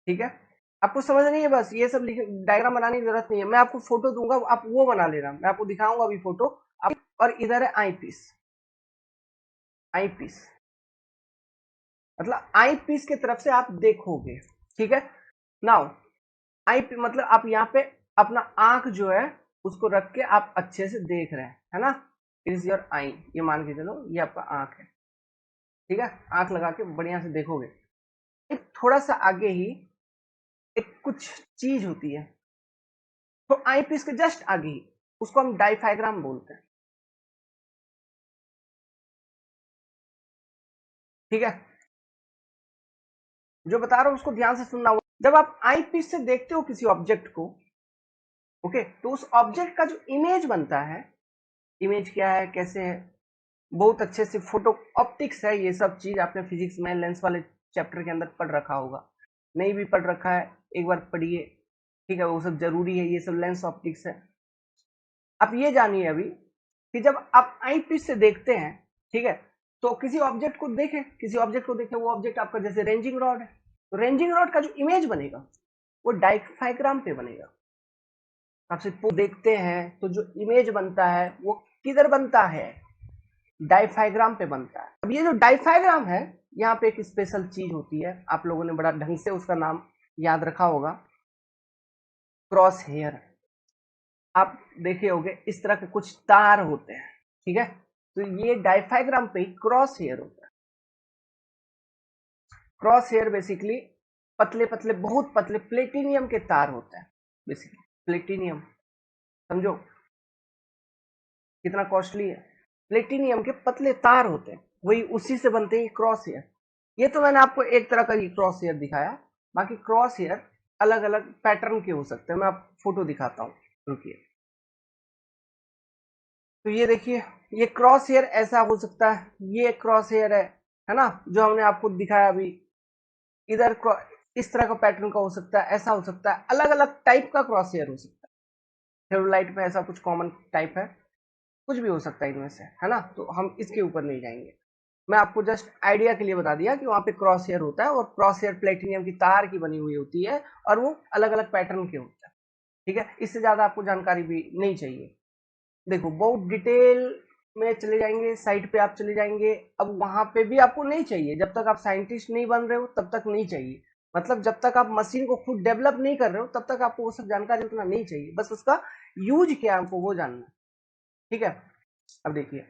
ठीक है। आपको समझ नहीं है, बस ये सब डायग्राम बनाने की जरूरत नहीं है, मैं आपको फोटो दूंगा, आप वो बना लेना, मैं आपको दिखाऊंगा अभी फोटो आप। और इधर है आई पीस, आई पीस मतलब आई पीस की तरफ से आप देखोगे, ठीक है। नाउ आई मतलब आप यहाँ पे अपना आंख जो है उसको रख के आप अच्छे से देख रहे हैं, है ना, इट इज योर आई, ये मान के चलो ये आपका आंख है, ठीक है। आंख लगा के बढ़िया से देखोगे, एक थोड़ा सा आगे ही एक कुछ चीज होती है, तो आई पीस के जस्ट आगे ही, उसको हम डाइफाइग्राम बोलते हैं, ठीक है। जो बता रहा हूं उसको ध्यान से सुनना होगा। जब आप आई पीस से देखते हो किसी ऑब्जेक्ट को, ओके, तो उस ऑब्जेक्ट का जो इमेज बनता है, इमेज क्या है कैसे है, बहुत अच्छे से फोटो ऑप्टिक्स है, ये सब चीज आपने फिजिक्स में लेंस वाले चैप्टर के अंदर पढ़ रखा होगा, नहीं भी पढ़ रखा है एक बार पढ़िए, ठीक है, वो सब जरूरी है, ये सब लेंस ऑप्टिक्स है। आप ये जानिए अभी कि जब आप आई पीस से देखते हैं, ठीक है, तो किसी ऑब्जेक्ट को देखें, किसी ऑब्जेक्ट को देखें, वो ऑब्जेक्ट आपका जैसे रेंजिंग रॉड है, तो रेंजिंग रॉड का जो इमेज बनेगा वो डाइफाइग्राम पे बनेगा। आपसे देखते हैं तो जो इमेज बनता है वो किधर बनता है, डाइफाइग्राम पे बनता है। अब ये जो डाइफाइग्राम है, यहाँ पे एक स्पेशल चीज होती है, आप लोगों ने बड़ा ढंग से उसका नाम याद रखा होगा, क्रॉस हेयर। आप देखे होंगे इस तरह के कुछ तार होते हैं, ठीक है, तो ये डाइफाइग्राम पे क्रॉस हेयर होता है। क्रॉस हेयर बेसिकली पतले पतले बहुत पतले प्लेटिनियम के तार होते हैं, बेसिकली प्लेटिनियम, समझो कितना कॉस्टली है, प्लेटिनियम के पतले तार होते हैं, वही उसी से बनते हैं क्रॉस हेयर। ये तो मैंने आपको एक तरह का क्रॉस हेयर दिखाया, बाकी क्रॉस हेयर अलग अलग पैटर्न के हो सकते हैं, मैं आपको फोटो दिखाता हूँ, रुकिए। तो ये देखिए, ये क्रॉस हेयर ऐसा हो सकता है, ये क्रॉस हेयर है ना, जो हमने आपको दिखाया अभी, इधर इस तरह का पैटर्न का हो सकता है, ऐसा हो सकता है, अलग अलग टाइप का क्रॉस हेयर हो सकता है। थेरोलाइट में ऐसा कुछ कॉमन टाइप है, कुछ भी हो सकता है इनमें से, है ना, तो हम इसके ऊपर नहीं जाएंगे। मैं आपको जस्ट आइडिया के लिए बता दिया कि वहां पे क्रॉस हेयर होता है, और क्रॉस हेयर प्लेटिनियम की तार की बनी हुई होती है, और वो अलग अलग पैटर्न के होते हैं, ठीक है। इससे ज्यादा आपको जानकारी भी नहीं चाहिए। देखो बहुत डिटेल में चले जाएंगे, साइट पे आप चले जाएंगे, अब वहां पे भी आपको नहीं चाहिए, जब तक आप साइंटिस्ट नहीं बन रहे हो तब तक नहीं चाहिए, मतलब जब तक आप मशीन को खुद डेवलप नहीं कर रहे हो तब तक आपको वो सब जानकारी उतना नहीं चाहिए, बस उसका यूज क्या है आपको वो जानना है, ठीक है। अब देखिए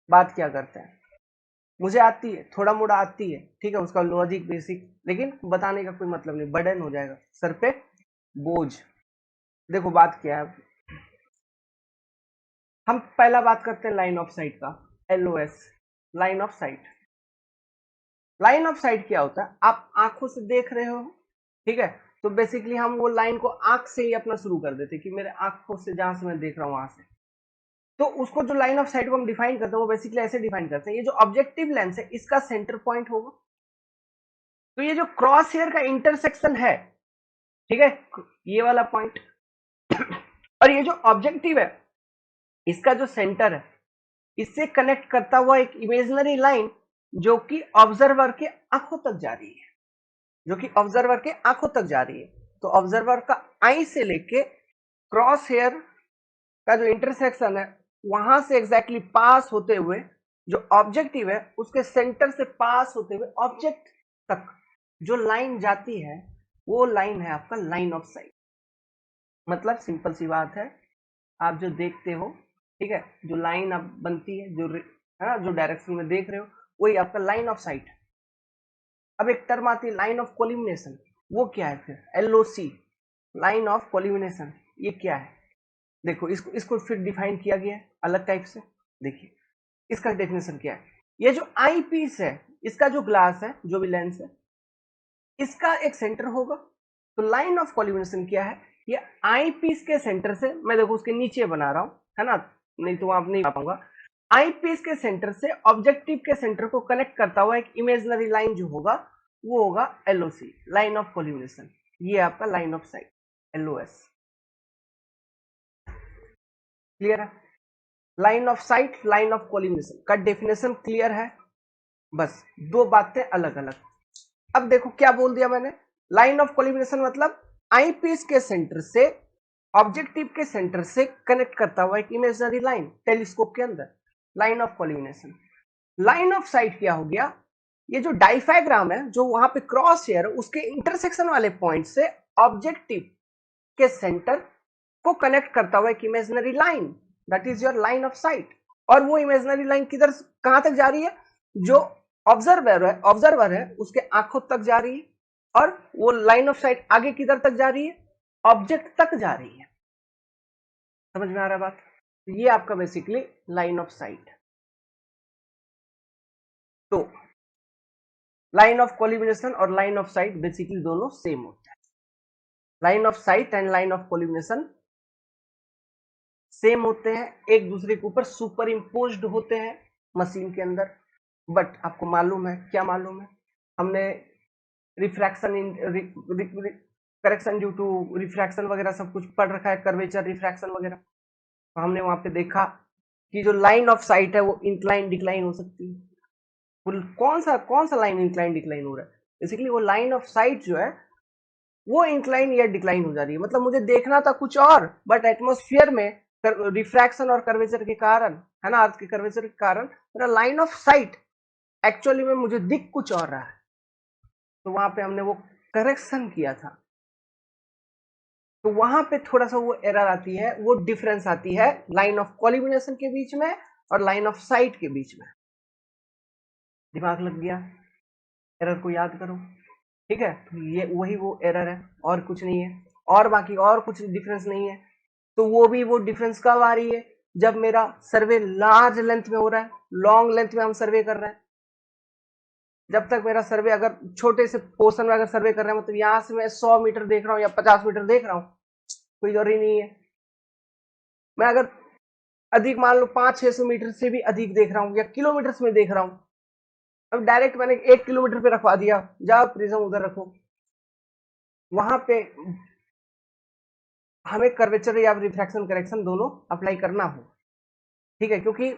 बात क्या करते हैं, मुझे आती है थोड़ा मोड़ा आती है, ठीक है, उसका लॉजिक बेसिक, लेकिन बताने का कोई मतलब नहीं, बर्डन हो जाएगा सर पे, बोझ। देखो बात क्या है, हम पहला बात करते हैं लाइन ऑफ साइट का, LOS, line of sight. Line of sight क्या होता है, आप आंखों से देख रहे हो, ठीक है, तो बेसिकली हम वो लाइन को आंख से ही अपना शुरू कर देते कि मेरे आंखों से जहां से मैं देख रहा हूं वहां से, तो उसको जो लाइन ऑफ साइट को हम डिफाइन करते हैं वो बेसिकली ऐसे डिफाइन करते हैं, ये जो ऑब्जेक्टिव लेंस है इसका सेंटर पॉइंट होगा, तो ये जो क्रॉस हेयर का इंटरसेक्शन है, ठीक है, ये वाला पॉइंट, और ये जो ऑब्जेक्टिव है इसका जो सेंटर है इससे कनेक्ट करता हुआ एक इमेजिनरी लाइन जो कि ऑब्जर्वर के आंखों तक जा रही है, जो कि ऑब्जर्वर के आंखों तक जा रही है। तो ऑब्जर्वर का आई से लेके क्रॉस हेयर का जो इंटरसेक्शन है वहां से एग्जैक्टली पास होते हुए जो ऑब्जेक्टिव है उसके सेंटर से पास होते हुए ऑब्जेक्ट तक जो लाइन जाती है वो लाइन है आपका लाइन ऑफ साइट। मतलब सिंपल सी बात है, आप जो देखते हो, ठीक है, जो लाइन अब बनती है जो है ना, जो डायरेक्शन में देख रहे हो वही आपका लाइन ऑफ साइट है। अब एक टर्म आती है लाइन ऑफ कोलिमिनेशन, वो क्या है फिर? एलओसी, लाइन ऑफ कोलिमिनेशन, ये क्या है? देखो इसको इसको फिर डिफाइन किया गया है अलग टाइप से। देखिए इसका डेफिनेशन क्या है, ये जो आई पीस है इसका जो ग्लास है, जो भी लेंस है, इसका एक सेंटर होगा। तो लाइन ऑफ कोलिमिनेशन क्या है, ये आई पीस के सेंटर से, मैं देखो उसके नीचे बना रहा हूं, है ना, नहीं तो आप नहीं पा पाऊंगा। आई पीस के सेंटर से ऑब्जेक्टिव के सेंटर को कनेक्ट करता हुआ एक इमेजिनरी लाइन जो होगा वो होगा एलओसी, लाइन ऑफ कोलिमिनेशन। ये आपका line of sight LOS. Clear है? Line of sight, line of collimation का डेफिनेशन क्लियर है? बस दो बातें अलग अलग। अब देखो क्या बोल दिया मैंने, लाइन ऑफ कोलिमिनेशन मतलब आई पीस के सेंटर से ऑब्जेक्टिव के सेंटर से कनेक्ट करता हुआ एक इमेजिनरी लाइन टेलीस्कोप के अंदर, line of collimation. Line of sight क्या हो गया, ये जो डाइफैग्राम है जो वहां पे क्रॉस हेयर उसके इंटरसेक्शन वाले पॉइंट से ऑब्जेक्टिव के सेंटर को कनेक्ट करता हुआ एक imaginary line, that is your line of site. और वो इमेजिनरी लाइन किधर कहां तक जा रही है, जो ऑब्जर्वर है उसके आंखों तक जा रही है, और वो लाइन ऑफ साइट आगे किधर तक जा रही है, ऑब्जेक्ट तक जा रही है। समझ में आ रहा है बात? ये आपका बेसिकली लाइन ऑफ साइट। तो लाइन ऑफ कोलिमिनेशन और लाइन ऑफ साइट बेसिकली दोनों सेम होते हैं। Line of sight and line of collimation same होते हैं, एक दूसरे के ऊपर सुपर इम्पोज्ड होते हैं मशीन के अंदर। बट आपको मालूम है, क्या मालूम है, हमने refraction in correction due to refraction वगैरह सब कुछ पढ़ रखा है, कर्वेचर रिफ्रैक्शन वगैरह। तो हमने वहां पे देखा कि जो लाइन ऑफ साइट है वो इंक्लाइन डिक्लाइन हो सकती है। कौन सा लाइन इंक्लाइन डिक्लाइन हो रहा है, बेसिकली वो लाइन ऑफ साइट जो है वो इंक्लाइन या डिक्लाइन हो जा रही है। मतलब मुझे देखना था कुछ और, बट एटमोस्फियर में रिफ्रैक्शन और कर्वेचर के कारण, है ना, अर्थ के कर्वेचर के कारण मेरा लाइन ऑफ साइट एक्चुअली में मुझे दिख कुछ और रहा है। तो वहां पे हमने वो करेक्शन किया था, तो वहां पे थोड़ा सा वो एरर आती है, वो डिफरेंस आती है लाइन ऑफ कोलिमिनेशन के बीच में और लाइन ऑफ साइट के बीच में। दिमाग लग गया? एरर को याद करो, ठीक है। तो ये वही वो एरर है और कुछ नहीं है, और बाकी और कुछ डिफरेंस नहीं है। तो वो डिफरेंस कब आ रही है, जब मेरा सर्वे लार्ज लेंथ में हो रहा है, लॉन्ग लेंथ में हम सर्वे कर रहे हैं। जब तक मेरा सर्वे अगर छोटे से पोर्शन में अगर सर्वे कर रहे हैं, मतलब यहां से मैं 100 मीटर देख रहा हूं या 50 मीटर देख रहा हूं, कोई जरूरी नहीं है। मैं अगर अधिक मान लो 500-600 मीटर से भी अधिक देख रहा हूं या किलोमीटर में देख रहा हूं, अब डायरेक्ट मैंने 1 किलोमीटर पे रखवा दिया, जाओ प्रिज्म उधर रखो, वहां पे हमें कर्वेचर या रिफ्रैक्शन करेक्शन दोनों अप्लाई करना हो, ठीक है, क्योंकि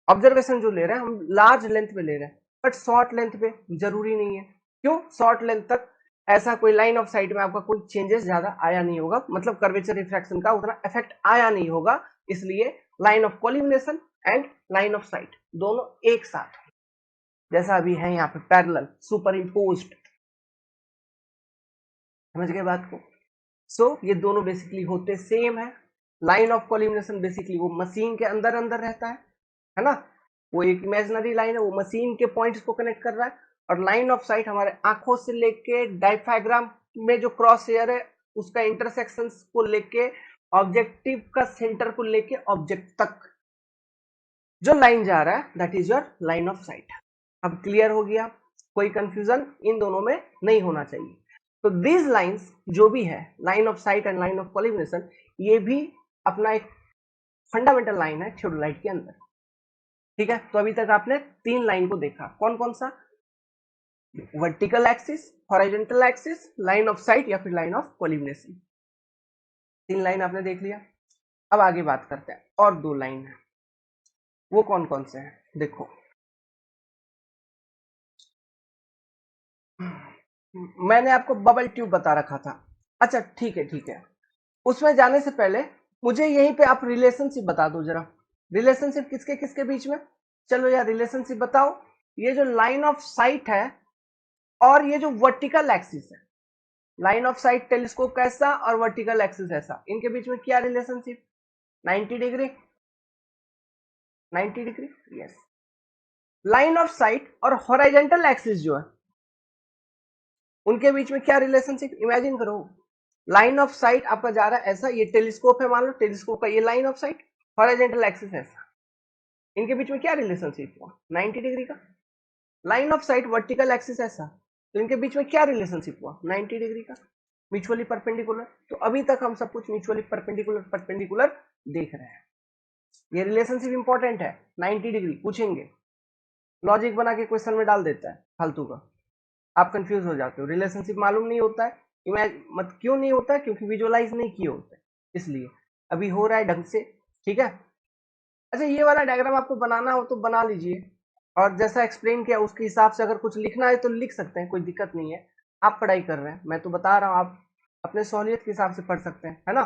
ऑब्जर्वेशन जो ले रहे हैं हम लार्ज लेंथ पे ले रहे हैं, बट शॉर्ट लेंथ पे जरूरी नहीं है। क्यों? शॉर्ट लेंथ तक ऐसा कोई लाइन ऑफ साइट में आपका कोई चेंजेस ज्यादा आया नहीं होगा, मतलब कर्वेचर रिफ्रैक्शन का उतना इफेक्ट आया नहीं होगा, इसलिए line of collimation and line of sight दोनों एक साथ, जैसा अभी है यहाँ पे पैरेलल सुपर इम्पोज्ड। समझ गए बात को? सो ये दोनों बेसिकली होते सेम है। लाइन ऑफ कोलिमिनेशन बेसिकली वो मशीन के अंदर अंदर रहता है ना, वो एक इमेजिनरी लाइन है, वो मशीन के पॉइंट्स को कनेक्ट कर रहा है। और लाइन ऑफ साइट हमारे आंखों से लेके डायफ्राम में जो क्रॉस हेयर है उसका इंटरसेक्शन को लेके ऑब्जेक्टिव का सेंटर को लेके ऑब्जेक्ट तक जो लाइन जा रहा है, that is your line of site. अब क्लियर हो गया? कोई कंफ्यूजन इन दोनों में नहीं होना चाहिए। तो दीज लाइंस जो भी है, line of sight and line of collimation, ये भी अपना एक फंडामेंटल लाइन है थियोडोलाइट के अंदर, ठीक है। तो अभी तक आपने 3 लाइन को देखा, कौन कौन सा? Vertical axis, horizontal axis, line of site या फिर लाइन ऑफ कोलिमिनेशन। 3 लाइन आपने देख लिया। अब आगे बात करते हैं, और दो लाइन है, वो कौन कौन से हैं देखो। मैंने आपको बबल ट्यूब बता रखा था। अच्छा ठीक है ठीक है, उसमें जाने से पहले मुझे यहीं पे आप रिलेशनशिप बता दो जरा। रिलेशनशिप किसके किसके बीच में? चलो यार रिलेशनशिप बताओ। ये जो लाइन ऑफ साइट है और ये जो वर्टिकल एक्सिस है, लाइन ऑफ साइट टेलीस्कोप का ऐसा और वर्टिकल एक्सिस ऐसा, इनके बीच में क्या relationship? 90 degree. 90 degree, yes. Line of site और हॉरिजॉन्टल एक्सिस जो है उनके बीच में क्या रिलेशनशिप? इमेजिन करो, लाइन ऑफ साइट आपका जा रहा है ऐसा, ये टेलीस्कोप है मान लो, टेलीस्कोप का ये line of site, horizontal axis ऐसा, इनके बीच में क्या रिलेशनशिप हुआ? 90 डिग्री का। Line of site vertical axis ऐसा, तो इनके बीच में क्या रिलेशनशिप हुआ? 90 डिग्री का, म्यूचुअली परपेंडिकुलर। तो अभी तक हम सब कुछ म्यूचुअली परपेंडिकुलर परपेंडिकुलर देख रहे हैं। ये रिलेशनशिप इंपॉर्टेंट है, 90 डिग्री पूछेंगे, लॉजिक बना के क्वेश्चन में डाल देता है फालतू का, आप कंफ्यूज हो जाते हो, रिलेशनशिप मालूम नहीं होता है। मत क्यों नहीं होता है? क्योंकि विजुअलाइज नहीं किए होते, इसलिए। अभी हो रहा है ढंग से, ठीक है। अच्छा ये वाला डायग्राम आपको बनाना हो तो बना लीजिए, और जैसा एक्सप्लेन किया उसके हिसाब से अगर कुछ लिखना है तो लिख सकते हैं, कोई दिक्कत नहीं है। आप पढ़ाई कर रहे हैं, मैं तो बता रहा हूँ, आप अपने सहूलियत के हिसाब से पढ़ सकते हैं, है ना।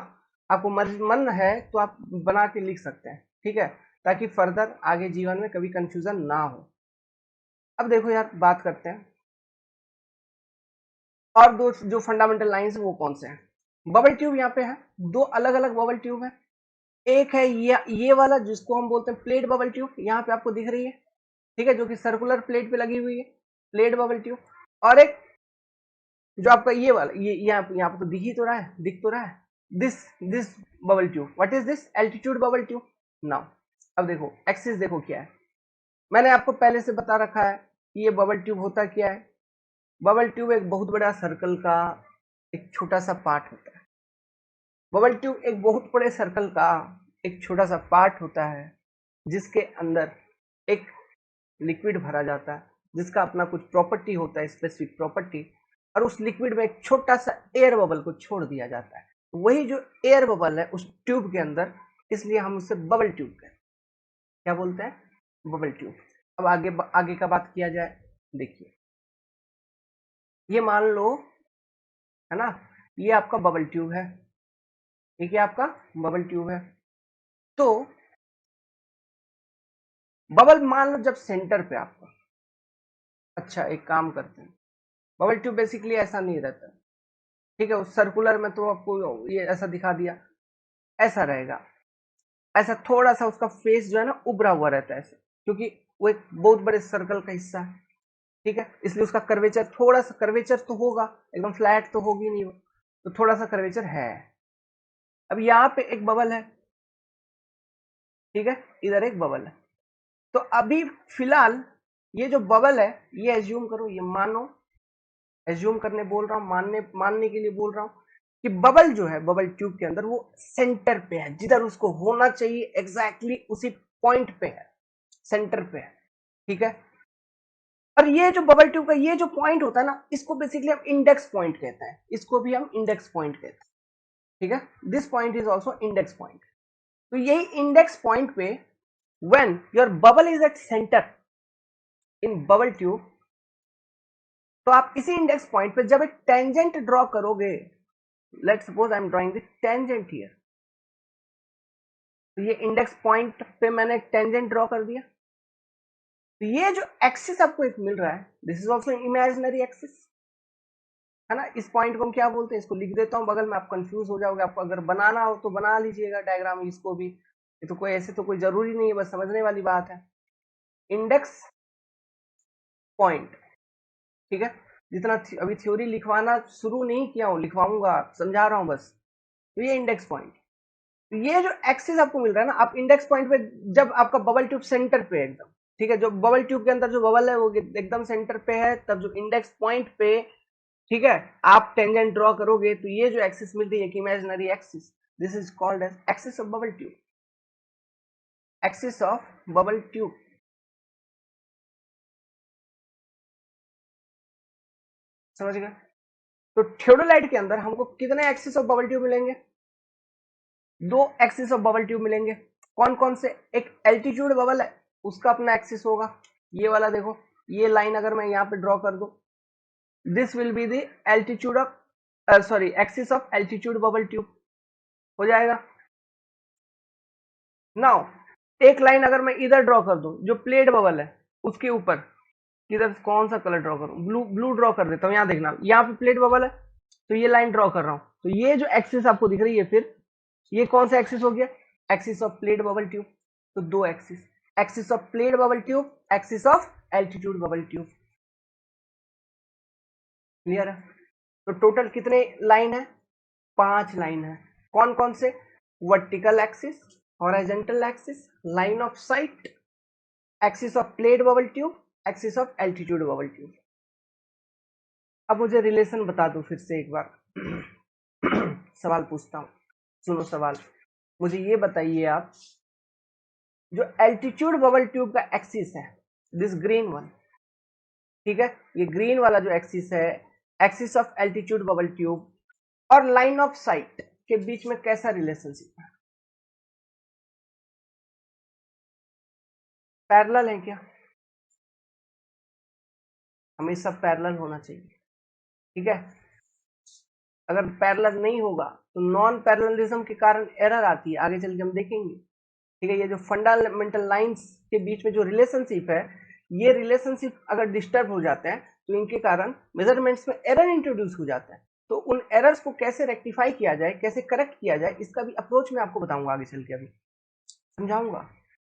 आपको मन है तो आप बना के लिख सकते हैं, ठीक है, ताकि फर्दर आगे जीवन में कभी कंफ्यूजन ना हो। अब देखो यार बात करते हैं, और दो जो फंडामेंटल लाइंस है वो कौन से हैं। बबल ट्यूब यहाँ पे है, दो अलग अलग बबल ट्यूब है। एक है ये वाला जिसको हम बोलते हैं प्लेट बबल ट्यूब, यहाँ पे आपको दिख रही है, ठीक है, जो कि सर्कुलर प्लेट पे लगी हुई है, प्लेट बबल ट्यूब। और एक जो आपका ये वाला, ये यहाँ पे तो दिख ही तो रहा है, दिख तो रहा है, this this bubble tube, what is this? Altitude bubble tube. Now अब देखो एक्सिस देखो क्या है, मैंने आपको पहले से बता रखा है कि ये बबल ट्यूब होता क्या है। बबल ट्यूब एक बहुत बड़ा सर्कल का एक छोटा सा पार्ट होता है। बबल ट्यूब एक बहुत बड़े सर्कल का एक छोटा सा पार्ट होता है, जिसके अंदर एक लिक्विड भरा जाता है, जिसका अपना कुछ प्रॉपर्टी होता है, स्पेसिफिक प्रॉपर्टी, और उस लिक्विड में एक छोटा सा एयर बबल को छोड़ दिया जाता है। वही जो एयर बबल है उस ट्यूब के अंदर, इसलिए हम उसे बबल ट्यूब कहते हैं। क्या बोलते हैं? Bubble tube. अब आगे आगे का बात किया जाए, देखिए ये मान लो, है ना, ये आपका बबल ट्यूब है, ठीक है, आपका बबल ट्यूब है। तो बबल मान लो जब सेंटर पे आपका, अच्छा एक काम करते हैं, बबल ट्यूब बेसिकली ऐसा नहीं रहता, ठीक है, उस सर्कुलर में तो आपको ये ऐसा दिखा दिया, ऐसा रहेगा, ऐसा थोड़ा सा उसका फेस जो है ना उभरा हुआ रहता है ऐसे, क्योंकि वो एक बहुत बड़े सर्कल का हिस्सा है, ठीक है, इसलिए उसका कर्वेचर, थोड़ा सा कर्वेचर तो होगा, एकदम फ्लैट तो होगी नहीं वो, तो थोड़ा सा कर्वेचर है। अब यहाँ पे एक बबल है, ठीक है, इधर एक बबल है। तो अभी फिलहाल ये जो बबल है, ये एज्यूम करो, ये मानो, एज्यूम करने बोल रहा हूँ, मानने के लिए बोल रहा हूँ कि बबल जो है बबल ट्यूब के अंदर वो सेंटर पे है, जिधर उसको होना चाहिए एग्जैक्टली उसी पॉइंट पे है, सेंटर पे है, ठीक है। और ये जो बबल ट्यूब का ये जो पॉइंट होता है ना, इसको बेसिकली हम इंडेक्स पॉइंट कहते हैं, इसको भी हम इंडेक्स पॉइंट कहते हैं, ठीक है, this point is also index point. तो यही इंडेक्स पॉइंट पे when your bubble is at centre in bubble tube, तो आप इसी इंडेक्स पॉइंट पे जब एक टेंजेंट ड्रॉ करोगे, let's suppose I am drawing the tangent here, तो ये इंडेक्स पॉइंट पे मैंने एक टेंजेंट ड्रॉ कर दिया, तो ये जो एक्सिस आपको एक मिल रहा है, this is also imaginary axis, है ना। इस पॉइंट को हम क्या बोलते हैं, इसको लिख देता हूं बगल में, आप कंफ्यूज हो जाओगे, आपको अगर बनाना हो तो बना लीजिएगा डायग्राम इसको भी, ये तो कोई ऐसे तो कोई जरूरी नहीं है, बस समझने वाली बात है। इंडेक्स पॉइंट, ठीक है, जितना अभी थ्योरी लिखवाना शुरू नहीं किया हूं, लिखवाऊंगा, समझा रहा हूं बस। तो ये इंडेक्स पॉइंट, तो ये जो एक्सिस आपको मिल रहा है ना, आप इंडेक्स पॉइंट पे जब आपका बबल ट्यूब सेंटर पे है एकदम, ठीक है, जो बबल ट्यूब के अंदर जो बबल है वो एकदम सेंटर पे है, तब जो इंडेक्स पॉइंट पे, ठीक है, आप टेंजेंट ड्रॉ करोगे, तो ये जो एक्सिस मिलती है imaginary axis, this is called as axis of bubble tube, axis of bubble tube. समझ गए? तो थियोडोलाइट के अंदर हमको कितने एक्सिस ऑफ बबल ट्यूब मिलेंगे? दो एक्सिस ऑफ बबल ट्यूब मिलेंगे। कौन कौन से? एक एल्टीट्यूड बबल है, उसका अपना एक्सिस होगा, ये वाला देखो, ये लाइन अगर मैं यहाँ पे ड्रॉ कर दूं, this will be the altitude of sorry axis of altitude bubble tube, हो जाएगा। नाउ एक लाइन अगर मैं इधर ड्रॉ कर दूं, जो प्लेट बबल है उसके ऊपर, किधर कौन सा कलर ड्रॉ करूं, ब्लू, ब्लू ड्रॉ कर देता हूं। यहाँ देखना, यहाँ पे प्लेट बबल है, तो ये लाइन ड्रॉ कर रहा हूं, तो ये जो एक्सिस आपको दिख रही है, फिर ये कौन सा एक्सिस हो गया? Axis of plate bubble tube. तो दो axis, axis of plate bubble tube, axis of altitude bubble tube. Clear है? तो टोटल कितने लाइन है? 5 लाइन है। कौन कौन से? Vertical axis, horizontal axis, line of site, axis of plate bubble tube, axis of altitude bubble tube. अब मुझे रिलेशन बता दो फिर से एक बार। सवाल पूछता हूं, सुनो सवाल। मुझे ये बताइए आप, जो एल्टीट्यूड बबल ट्यूब का एक्सिस है, दिस ग्रीन वन, ठीक है, ये ग्रीन वाला जो एक्सिस है, axis of altitude bubble tube और लाइन ऑफ साइट के बीच में कैसा रिलेशनशिप है? पैरेलल है क्या? हमेशा पैरेलल होना चाहिए, ठीक है। अगर पैरेलल नहीं होगा तो नॉन पैरेललिज्म के कारण एरर आती है, आगे चल के हम देखेंगे, ठीक है। ये जो फंडामेंटल लाइंस के बीच में जो रिलेशनशिप है, ये रिलेशनशिप अगर डिस्टर्ब हो जाते हैं तो इनके कारण मेजरमेंट्स में एरर इंट्रोड्यूस हो जाता है। तो उन एरर्स को कैसे रेक्टिफाई किया जाए, कैसे करेक्ट किया जाए, इसका भी अप्रोच मैं आपको बताऊंगा आगे चल के, अभी समझाऊंगा,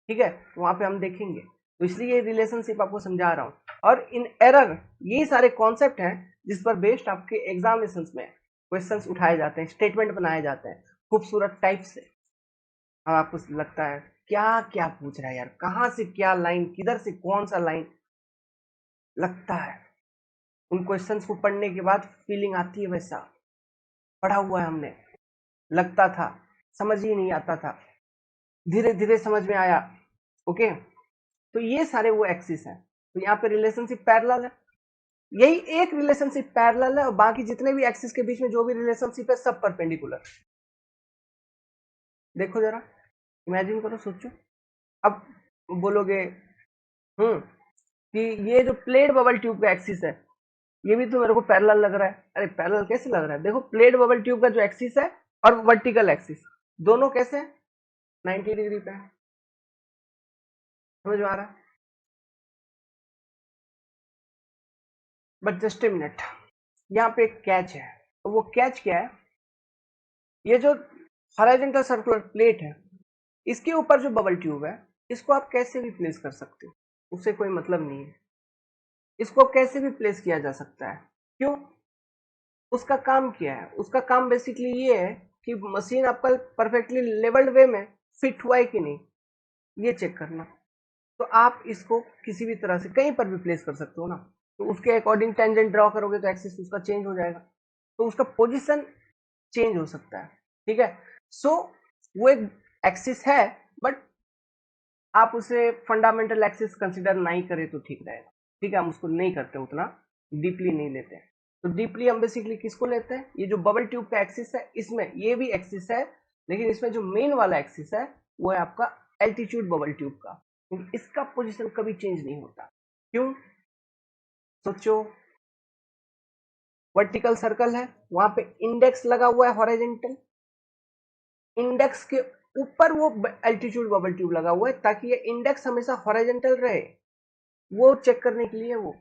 ठीक है। तो वहां पे हम देखेंगे, तो इसलिए ये रिलेशनशिप आपको समझा रहा हूँ। और इन एरर, ये सारे कॉन्सेप्ट हैं जिस पर बेस्ड आपके एग्जामिनेशंस में क्वेश्चंस उठाए जाते हैं, स्टेटमेंट बनाए जाते हैं खूबसूरत टाइप से। अब आपको लगता है क्या क्या पूछ रहा है यार, कहां से क्या लाइन, किधर से कौन सा लाइन, लगता है उन क्वेश्चंस को पढ़ने के बाद फीलिंग आती है वैसा, पढ़ा हुआ है हमने, लगता था, समझ ही नहीं आता था, धीरे धीरे समझ में आया। ओके, तो ये सारे वो एक्सिस है, तो यहाँ पे रिलेशनशिप पैरेलल है, यही एक रिलेशनशिप पैरेलल है, और बाकी जितने भी एक्सिस के बीच में जो भी रिलेशनशिप है सब परपेंडिकुलर। देखो जरा, इमेजिन करो, सोचो। अब बोलोगे कि ये जो प्लेट बबल ट्यूब का एक्सिस है, ये भी तो मेरे को पैरेलल लग रहा है। अरे पैरेलल कैसे लग रहा है? देखो, प्लेट बबल ट्यूब का जो एक्सिस है और वर्टिकल एक्सिस, दोनों कैसे हैं? 90 डिग्री पे है। समझ में आ रहा है? बट जस्ट ए मिनट, यहाँ पे एक कैच है। तो वो कैच क्या है? ये जो हॉरिजॉन्टल सर्कुलर प्लेट है, इसके ऊपर जो बबल ट्यूब है, इसको आप कैसे भी प्लेस कर सकते हो, उससे कोई मतलब नहीं है। इसको कैसे भी प्लेस किया जा सकता है। क्यों? उसका काम क्या है? उसका काम बेसिकली ये है कि मशीन आपका परफेक्टली लेवल्ड वे में फिट हुआ है कि नहीं, ये चेक करना। तो आप इसको किसी भी तरह से कहीं पर भी प्लेस कर सकते हो ना, तो उसके अकॉर्डिंग टेंजेंट ड्रॉ करोगे तो एक्सिस उसका चेंज हो जाएगा, तो उसका पोजीशन चेंज हो सकता है, ठीक है। सो वो एक एक्सिस है, बट आप उसे फंडामेंटल एक्सिस कंसिडर नहीं करें तो ठीक रहेगा, ठीक है। हम उसको नहीं करते, उतना डीपली नहीं लेते हैं। तो डीपली हम बेसिकली किसको लेते हैं? ये जो बबल ट्यूब का एक्सिस है, इसमें ये भी एक्सिस है, लेकिन इसमें जो मेन वाला एक्सिस है वो है आपका एल्टीट्यूड बबल ट्यूब का, क्योंकि इसका पोजीशन कभी चेंज नहीं होता। क्यों? सोचो, वर्टिकल सर्कल है, वहां पे इंडेक्स लगा हुआ है हॉरिजॉन्टल, इंडेक्स के ऊपर वो एल्टीट्यूड बबल ट्यूब लगा हुआ है, ताकि ये इंडेक्स हमेशा हॉरिजॉन्टल रहे, वो चेक करने के लिए, वो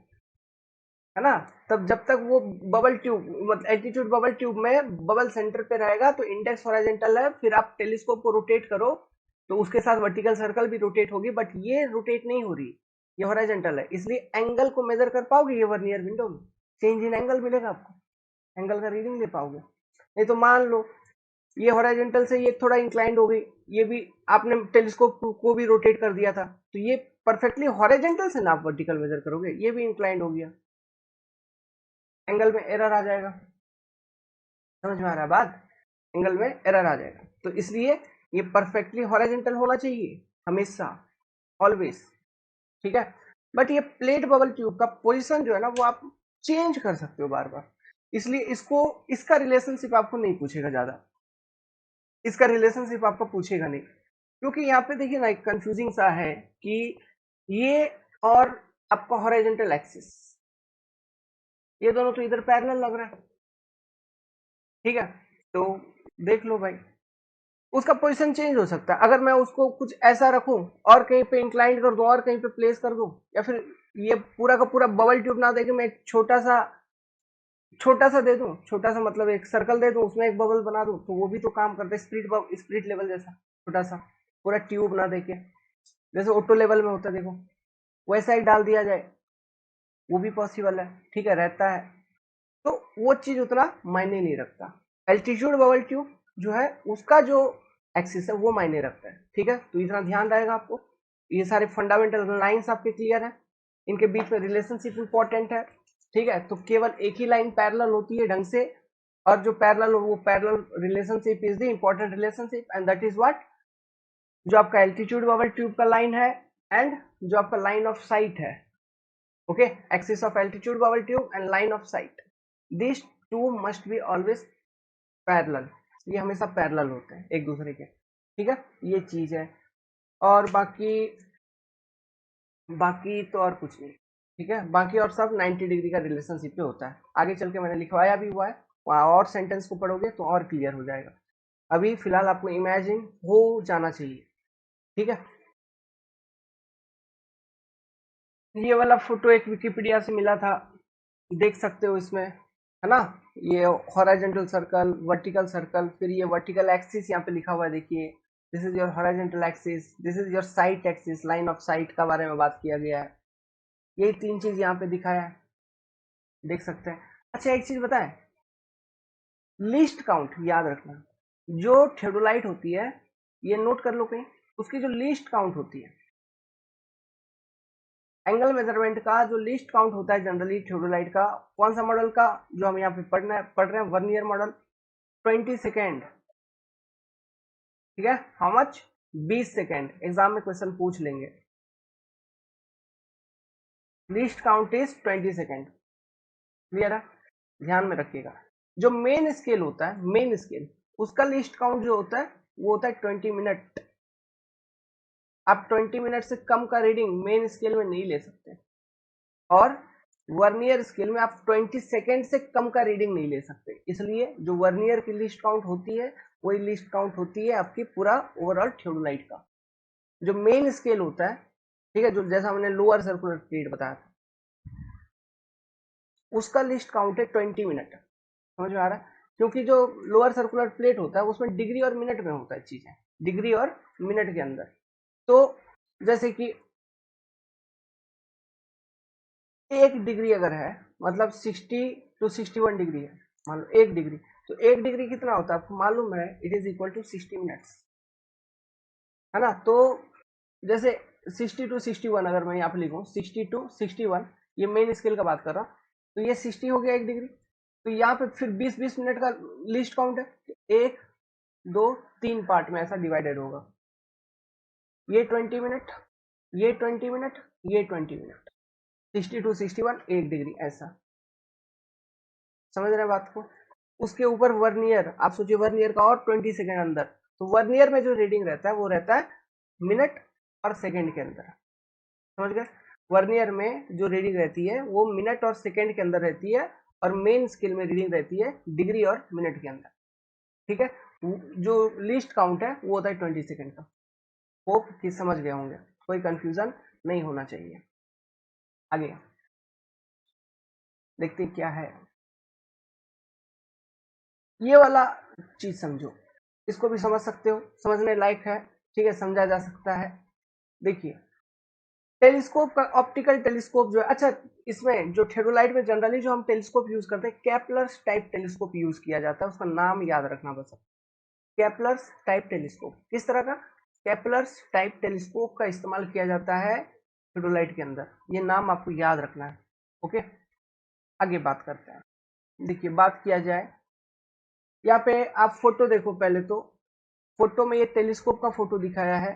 है ना। तब जब तक वो बबल ट्यूब, मतलब एल्टीट्यूड बबल ट्यूब में बबल सेंटर पे रहेगा, तो इंडेक्स हॉरिजॉन्टल है, फिर आप टेलीस्कोप को रोटेट करो तो उसके साथ वर्टिकल सर्कल भी रोटेट होगी, बट ये रोटेट नहीं हो रही, ये हॉरिजॉन्टल है, इसलिए एंगल को मेजर कर पाओगे ये वर्नियर विंडो में, चेंज इन एंगल मिलेगा आपको, एंगल का रीडिंग ले पाओगे। नहीं तो मान लो ये हॉरिजॉन्टल से ये थोड़ा इंक्लाइंड हो गई, ये भी आपने टेलीस्कोप को भी रोटेट कर दिया था, तो ये परफेक्टली हॉरिजॉन्टल से ना आप वर्टिकल मेजर करोगे, ये भी इंक्लाइंड हो गया, एंगल में एरर आ जाएगा। समझ में आ रहा है बात? एंगल में एरर आ जाएगा, तो इसलिए ये परफेक्टली हॉरिजॉन्टल होना चाहिए हमेशा, ऑलवेज, ठीक है। बट ये प्लेट बबल ट्यूब का पोजीशन जो है ना, वो आप चेंज कर सकते हो बार बार, इसलिए इसको, इसका रिलेशनशिप आपको नहीं पूछेगा ज्यादा, इसका रिलेशनशिप आपका पूछेगा नहीं, क्योंकि यहाँ पे देखिए ना एक कंफ्यूजिंग सा है कि ये और आपका हॉरिजॉन्टल एक्सिस, ये दोनों तो इधर पैरेलल लग रहा है, ठीक है। तो देख लो भाई, उसका पोजीशन चेंज हो सकता है, अगर मैं उसको कुछ ऐसा रखूं और कहीं पे इंक्लाइन कर दूं और कहीं पे प्लेस कर दूं, या फिर ये पूरा का पूरा बबल ट्यूब ना देके मैं एक छोटा सा दे दूं, छोटा सा मतलब एक सर्कल दे दूं, उसमें एक बबल बना दूं, तो वो भी तो काम करता है, स्प्रिट लेवल जैसा छोटा सा, पूरा ट्यूब ना देके, जैसे ऑटो लेवल में होता है देखो, वैसा ही डाल दिया जाए, वो भी पॉसिबल है, ठीक है, रहता है। तो वो चीज उतना मायने नहीं रखता। एल्टीट्यूड बबल ट्यूब जो है उसका जो एक्सिस है वो मायने रखता है, ठीक है। तो इतना ध्यान रहेगा आपको, ये सारे फंडामेंटल लाइंस आपके क्लियर है, इनके बीच में रिलेशनशिप इंपॉर्टेंट है, ठीक है। तो केवल एक ही लाइन पैरेलल होती है ढंग से, और जो पैरेलल हो वो parallel relationship is the important relationship, and that is what, जो आपका एल्टीट्यूड बबल ट्यूब का लाइन है एंड जो आपका लाइन ऑफ साइट है, okay, axis of altitude bubble tube and line of sight, this two must be always parallel, ये हमेशा parallel होते हैं एक दूसरे के, ठीक है, ये चीज है। और बाकी बाकी तो और कुछ नहीं, ठीक है, बाकी और सब 90 डिग्री का रिलेशनशिप पे होता है, आगे चल के मैंने लिखवाया भी हुआ है, वहाँ और सेंटेंस को पढ़ोगे तो और क्लियर हो जाएगा, अभी फिलहाल आपको इमेजिन हो जाना चाहिए, ठीक है। ये वाला फोटो एक विकिपीडिया से मिला था, देख सकते हो इसमें, है ना, ये हॉरिजॉन्टल सर्कल, वर्टिकल सर्कल, फिर ये वर्टिकल एक्सिस यहाँ पे लिखा हुआ है, देखिए this is your horizontal axis, this is your site axis, line of site का बारे में बात किया गया है, यही तीन चीज यहाँ पे दिखाया है, देख सकते हैं। अच्छा एक चीज बताएं, लिस्ट काउंट याद रखना, जो थेओडोलाइट होती है, ये नोट कर लो कहीं, उसकी जो लिस्ट काउंट होती है, एंगल मेजरमेंट का जो लिस्ट काउंट होता है जनरली थेओडोलाइट का, कौन सा मॉडल का, जो हम यहाँ पे पढ़ रहे हैं वर्नियर मॉडल, 20 सेकेंड, ठीक है, हाउ मच, 20 सेकेंड, एग्जाम में क्वेश्चन पूछ लेंगे, list count is 20 second, clear है, ध्यान में रखिएगा। जो मेन स्केल होता है, मेन स्केल, उसका लिस्ट काउंट जो होता है वो होता है 20 मिनट, आप 20 मिनट से कम का रीडिंग मेन स्केल में नहीं ले सकते, और वर्नियर स्केल में आप 20 सेकेंड से कम का रीडिंग नहीं ले सकते, इसलिए जो वर्नियर की लिस्ट काउंट होती है वही लिस्ट काउंट होती है आपकी पूरा ओवरऑल थ्योडोलाइट का। जो मेन स्केल होता है, ठीक है, जो जैसा हमने लोअर सर्कुलर प्लेट बताया था, उसका लिस्ट काउंट है 20 मिनट, समझ में आ रहा है, क्योंकि जो लोअर सर्कुलर प्लेट होता है उसमें डिग्री और मिनट में होता है चीजें, डिग्री और मिनट के अंदर। तो जैसे कि 1 डिग्री अगर है, मतलब 60 to 61 डिग्री है, मान लो 1 डिग्री, तो 1 डिग्री कितना होता है आपको मालूम है, it is equal to 60 minutes, है ना। तो जैसे 60 to 61 अगर मैं यहाँ पे लिखूँ 60 to 61, ये मेन स्केल का बात कर रहा हूँ, तो ये 60 हो गया 1 डिग्री, तो यहाँ पे फिर 20-20 मिनट का लिस्ट काउंट है, तो 1, 2, 3 पार्ट में ऐसा डिवाइडेड होगा, ये 20 मिनट, ये 20 मिनट, ये 20 मिनट, 60 to 61 1 डिग्री ऐसा, समझ रहे हैं बात को। उसके ऊपर वर्नियर, आप सोचिए वर्नियर का और 20 सेकेंड अंदर, तो वर्नियर में जो रीडिंग रहता है वो रहता है मिनट और सेकेंड के अंदर, समझ गए, वर्नियर में जो रीडिंग रहती है वो मिनट और सेकेंड के अंदर रहती है, और मेन स्केल में रीडिंग रहती है डिग्री और मिनट के अंदर, ठीक है। जो लिस्ट काउंट है वो होता है 20 सेकेंड का, होप कि समझ गए होंगे, कोई कंफ्यूजन नहीं होना चाहिए। आगे देखते क्या है, ये वाला चीज समझो, इसको भी समझ सकते हो, समझने लायक है, ठीक है, समझा जा सकता है। देखिए टेलीस्कोप का, ऑप्टिकल टेलीस्कोप जो है, अच्छा इसमें जो थेओडोलाइट में जनरली जो हम टेलीस्कोप यूज करते हैं, केपलर्स टाइप टेलीस्कोप यूज किया जाता है, उसका नाम याद रखना बस, केपलर्स टाइप टेलीस्कोप, किस तरह का, केपलर्स टाइप टेलीस्कोप का इस्तेमाल किया जाता है थेओडोलाइट के अंदर, ये नाम आपको याद रखना है, ओके। आगे बात करते हैं, देखिए बात किया जाए, यहाँ पे आप फोटो देखो, पहले तो फोटो में ये टेलीस्कोप का फोटो दिखाया है,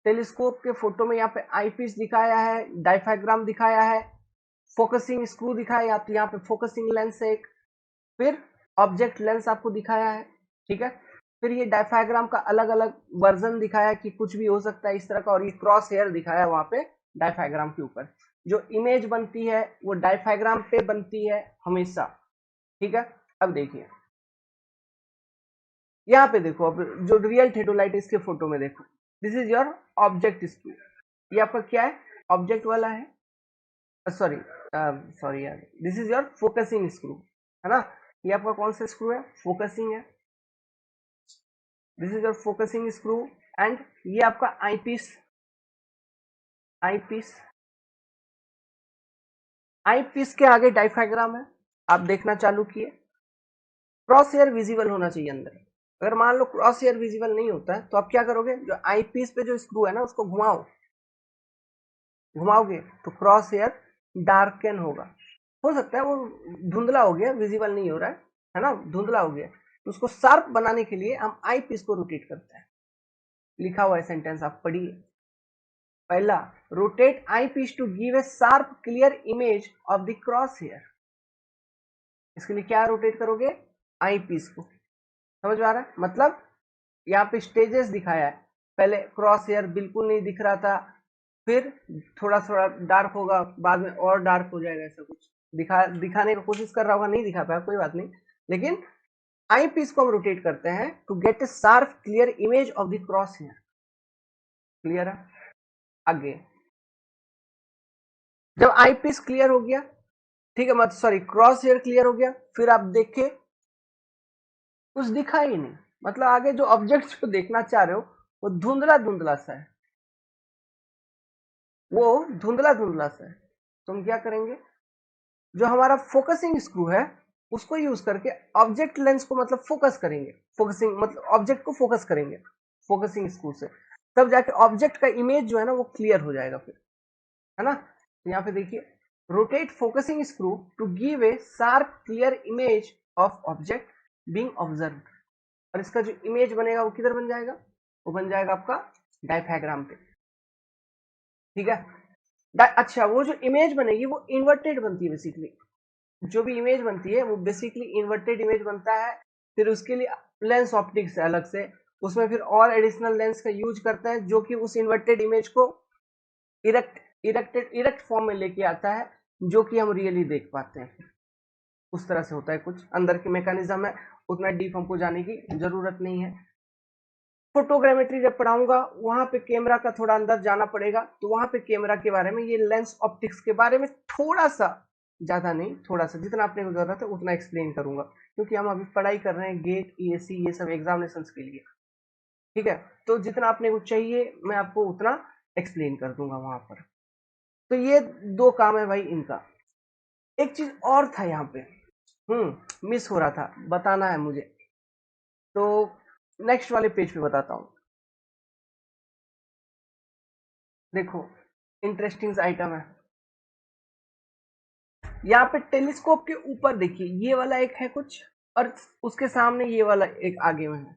टेलीस्कोप के फोटो में यहाँ पे आईपीस दिखाया है, डायफ्राम दिखाया है, फोकसिंग स्क्रू दिखाया है, यहाँ पे फोकसिंग लेंस है एक, फिर ऑब्जेक्ट लेंस आपको दिखाया है, ठीक है। फिर ये डायफ्राम का अलग अलग वर्जन दिखाया कि कुछ भी हो सकता है इस तरह का, और ये क्रॉस हेयर दिखाया वहां पे डायफ्राम के ऊपर। जो इमेज बनती है वो डायफ्राम पे बनती है हमेशा। ठीक है, अब देखिए यहाँ पे देखो, अब जो रियल थेडोलाइटिस के फोटो में देखो, this is your object screw. ये आपका क्या है, ऑब्जेक्ट वाला है, सॉरी सॉरी यार, this is your focusing screw, है ना। ये आपका कौन सा स्क्रू है, फोकसिंग है, this is your focusing screw. And ये आपका आई पीस आई पीस के आगे डायफ्राम है। आप देखना चालू किए, क्रॉस हेयर विजिबल होना चाहिए अंदर। अगर मान लो क्रॉस हेयर विजिबल नहीं होता है तो आप क्या करोगे, जो आई पीस पे जो स्क्रू है ना उसको घुमाओगे तो क्रॉस हेयर डार्कन होगा। हो सकता है वो धुंधला हो गया, विजिबल नहीं हो रहा है ना, धुंधला हो गया, तो उसको शार्प बनाने के लिए हम आई पीस को रोटेट करते हैं। लिखा हुआ है सेंटेंस, आप पढ़िए। पहला, rotate eyepiece to give a sharp clear image of the cross hair. इसके लिए क्या रोटेट करोगे, आई पीस को। समझ में आ रहा है, मतलब यहाँ पे स्टेजेस दिखाया है। पहले क्रॉस हेयर बिल्कुल नहीं दिख रहा था, फिर थोड़ा थोड़ा डार्क होगा, बाद में और डार्क हो जाएगा, ऐसा कुछ दिखाने की कोशिश कर रहा होगा, नहीं दिखा पाया, कोई बात नहीं। लेकिन आई पीस को हम रोटेट करते हैं to get a sharp clear image of the cross hair. Clear है, आगे जब आई पीस क्लियर हो गया, ठीक है, मत सॉरी क्रॉस हेयर क्लियर हो गया, फिर आप देखे कुछ दिखा ही नहीं, मतलब आगे जो ऑब्जेक्ट को देखना चाह रहे हो वो धुंधला धुंधला सा है, वो धुंधला धुंधला सा है। तो हम क्या करेंगे, जो हमारा फोकसिंग स्क्रू है उसको यूज करके ऑब्जेक्ट लेंस को मतलब फोकस करेंगे, फोकसिंग मतलब ऑब्जेक्ट को फोकस करेंगे फोकसिंग स्क्रू से, तब जाके ऑब्जेक्ट का इमेज जो है ना वो क्लियर हो जाएगा फिर, है ना। तो यहाँ पे देखिए, rotate focusing screw to give a sharp clear image of object being observed. और इसका जो इमेज बनेगा वो किधर बन जाएगा, वो बन जाएगा आपका डायफ्राम पे। ठीक है, अच्छा वो जो इमेज बनेगी वो इन्वर्टेड बनती है बेसिकली, जो भी इमेज बनती है वो बेसिकली इन्वर्टेड इमेज बनता है। फिर उसके लिए लेंस ऑप्टिक्स है अलग से, उसमें फिर और एडिशनल लेंस का यूज करते हैं जो कि उस इन्वर्टेड इमेज को इरेक्ट फॉर्म में लेके आता है, जो कि हम रियली देख पाते हैं। उस तरह से होता है, कुछ अंदर की मैकेनिज्म है, उतना डीप हमको जाने की जरूरत नहीं है। फोटोग्रामेट्री जब पढ़ाऊंगा वहां पे कैमरा का थोड़ा अंदर जाना पड़ेगा, तो वहां पे कैमरा के बारे में, ये लेंस ऑप्टिक्स के बारे में थोड़ा सा, ज्यादा नहीं, थोड़ा सा जितना अपने को जरूरत है उतना एक्सप्लेन करूंगा, क्योंकि हम अभी पढ़ाई कर रहे हैं गेट ईएससी ये सब एग्जामिनेशन के लिए। ठीक है, तो जितना अपने को चाहिए मैं आपको उतना एक्सप्लेन कर दूंगा वहां पर। तो ये दो काम है भाई इनका। एक चीज और था यहाँ पे, मिस हो रहा था, बताना है मुझे, तो नेक्स्ट वाले पेज पे बताता हूँ। देखो इंटरेस्टिंग आइटम है, यहाँ पे टेलीस्कोप के ऊपर देखिए ये वाला एक है कुछ, और उसके सामने ये वाला एक आगे में है।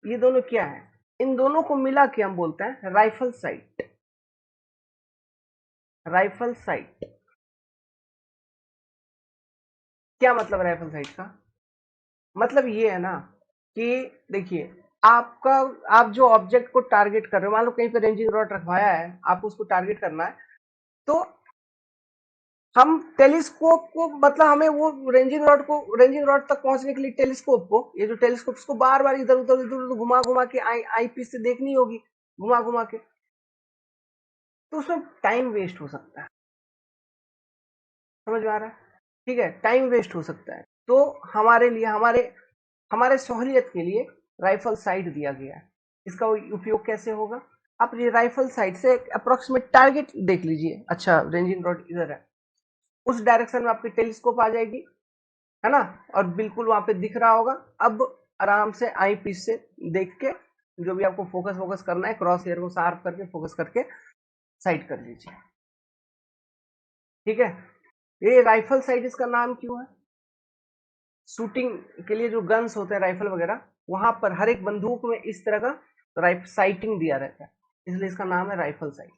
ये दोनों क्या है, इन दोनों को मिला के हम बोलते हैं राइफल साइट। राइफल साइट क्या मतलब, राइफल साइट का मतलब ये है ना कि देखिए, आपका आप जो ऑब्जेक्ट को टारगेट कर रहे हो, मान लो कहीं पे रेंजिंग रॉड रखवाया है, आपको उसको टारगेट करना है, तो हम टेलीस्कोप को मतलब हमें वो रेंजिंग रॉड तक पहुंचने के लिए टेलीस्कोप को, ये जो टेलीस्कोप उसको बार बार इधर उधर इधर उधर घुमा घुमा के आई पीस से देखनी होगी, घुमा घुमा के, तो उसमें टाइम वेस्ट हो सकता है। समझ में आ रहा है, ठीक है, टाइम वेस्ट हो सकता है। तो हमारे लिए हमारे हमारे सहूलियत के लिए राइफल साइट दिया गया है। इसका उपयोग कैसे होगा, आप ये राइफल साइट से अप्रोक्सीमेट टारगेट देख लीजिए, अच्छा रेंजिंग रॉड इधर है, उस डायरेक्शन में आपकी टेलीस्कोप आ जाएगी, है ना, और बिल्कुल वहां पे दिख रहा होगा। अब आराम से आई पीस से देख के जो भी आपको फोकस करना है, क्रॉस हेयर को शार्प करके फोकस करके साइट कर लीजिए। ठीक है, ये राइफल साइट इसका नाम क्यों है, शूटिंग के लिए जो गन्स होते हैं राइफल वगैरह, वहां पर हर एक बंदूक में इस तरह का साइटिंग दिया रहता है, इसलिए इसका नाम है राइफल साइट।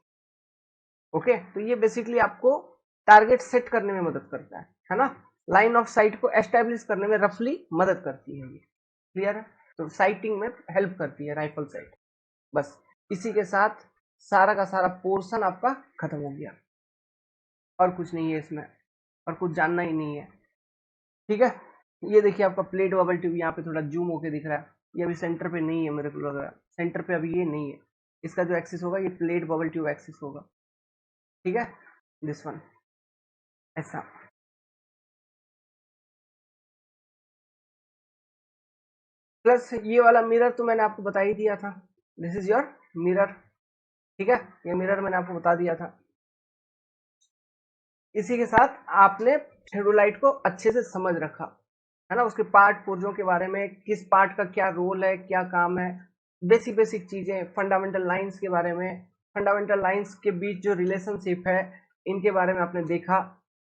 ओके, तो ये बेसिकली आपको टारगेट सेट करने में मदद करता है ना, लाइन ऑफ साइट को एस्टेब्लिश करने में रफली मदद करती है ये। क्लियर है? तो साइटिंग में हेल्प करती है राइफल साइट। बस इसी के साथ सारा का सारा पोर्शन आपका खत्म हो गया, और कुछ नहीं है इसमें, और कुछ जानना ही नहीं है। ठीक है, ये देखिए आपका प्लेट बबल ट्यूब यहाँ पे थोड़ा जूम होके दिख रहा है, ये अभी सेंटर पे नहीं है, मेरे को लग रहा है सेंटर पे अभी ये नहीं है। इसका जो एक्सिस होगा ये प्लेट बबल ट्यूब एक्सिस होगा। ठीक है, दिस वन ऐसा। प्लस ये वाला मिरर तो मैंने आपको बता ही दिया था, दिस इज योर मिरर। ठीक है, ये मिरर मैंने आपको बता दिया था। इसी के साथ आपने थेडोलाइट को अच्छे से समझ रखा है ना, उसके पार्ट पुर्जों के बारे में, किस पार्ट का क्या रोल है, क्या काम है, बेसिक बेसिक चीजें, फंडामेंटल लाइंस के बारे में, फंडामेंटल लाइंस के बीच जो रिलेशनशिप है इनके बारे में आपने देखा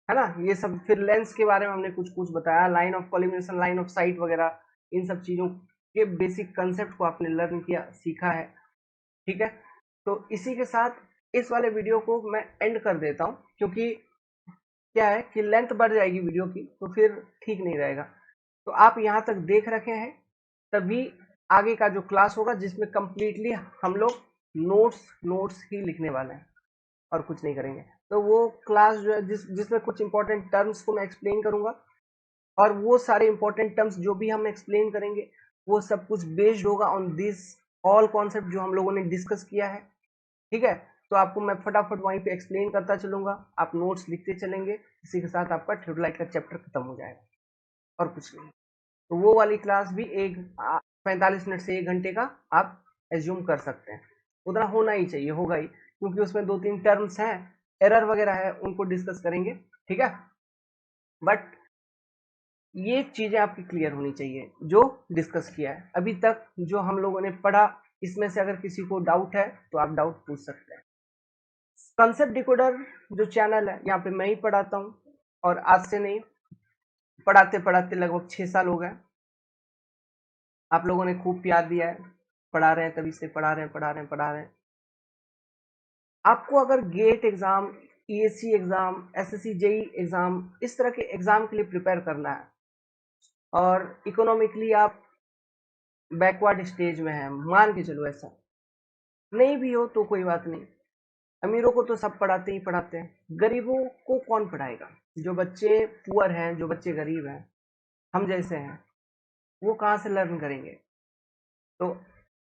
है ना, ये सब। फिर लेंस के बारे में हमने कुछ कुछ बताया, line of collimation, line of sight वगैरह, इन सब चीजों के बेसिक कंसेप्ट को आपने लर्न किया, सीखा है। ठीक है, तो इसी के साथ इस वाले वीडियो को मैं एंड कर देता हूँ, क्योंकि क्या है कि लेंथ बढ़ जाएगी वीडियो की, तो फिर ठीक नहीं रहेगा। तो आप यहाँ तक देख रखे हैं, तभी आगे का जो क्लास होगा जिसमें कंप्लीटली हम लोग नोट्स नोट्स ही लिखने वाले हैं और कुछ नहीं करेंगे। तो वो क्लास जो है जिसमें कुछ इंपॉर्टेंट टर्म्स को मैं एक्सप्लेन करूंगा, और वो सारे इंपॉर्टेंट टर्म्स जो भी हम एक्सप्लेन करेंगे वो सब कुछ बेस्ड होगा ऑन दिस ऑल कॉन्सेप्ट जो हम लोगों ने डिस्कस किया है। ठीक है, तो आपको मैं फटाफट वहीं पे एक्सप्लेन करता चलूंगा, आप नोट्स लिखते चलेंगे, इसी के साथ आपका थ्योडोलाइट का चैप्टर खत्म हो जाएगा, और कुछ नहीं। तो वो वाली क्लास भी 45 मिनट से 1 घंटे का आप एज्यूम कर सकते हैं, उतना होना ही चाहिए, होगा ही, क्योंकि उसमें 2-3 टर्म्स हैं, एरर वगैरह है, उनको डिस्कस करेंगे। ठीक है, बट ये चीजें आपकी क्लियर होनी चाहिए जो डिस्कस किया है अभी तक, जो हम लोगों ने पढ़ा। इसमें से अगर किसी को डाउट है तो आप डाउट पूछ सकते हैं। कंसेप्ट डिकोडर जो चैनल है यहाँ पे मैं ही पढ़ाता हूँ, और आज से नहीं, पढ़ाते पढ़ाते लगभग 6 साल हो गए। आप लोगों ने खूब प्यार दिया है, पढ़ा रहे हैं, तभी से पढ़ा रहे हैं, पढ़ा रहे हैं, पढ़ा रहे हैं। आपको अगर GATE exam, ESC exam, SSC JE exam, इस तरह के एग्जाम के लिए प्रिपेयर करना है, और इकोनॉमिकली आप बैकवर्ड स्टेज में है, मान के चलो, ऐसा नहीं भी हो तो कोई बात नहीं, अमीरों को तो सब पढ़ाते ही पढ़ाते हैं, गरीबों को कौन पढ़ाएगा? जो बच्चे पुअर हैं, जो बच्चे गरीब हैं, हम जैसे हैं, वो कहाँ से लर्न करेंगे? तो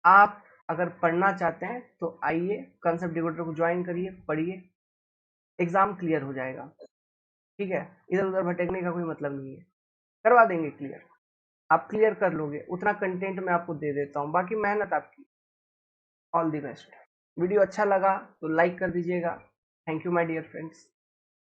आप अगर पढ़ना चाहते हैं तो आइए, कंसेप्ट डिकोडर को ज्वाइन करिए, पढ़िए, एग्जाम क्लियर हो जाएगा। ठीक है, इधर उधर भटकने का कोई मतलब नहीं है, करवा देंगे क्लियर, आप क्लियर कर लोगे, उतना कंटेंट मैं आपको दे देता हूँ, बाकी मेहनत आपकी। All the best. वीडियो अच्छा लगा तो लाइक कर दीजिएगा। Thank you my dear friends.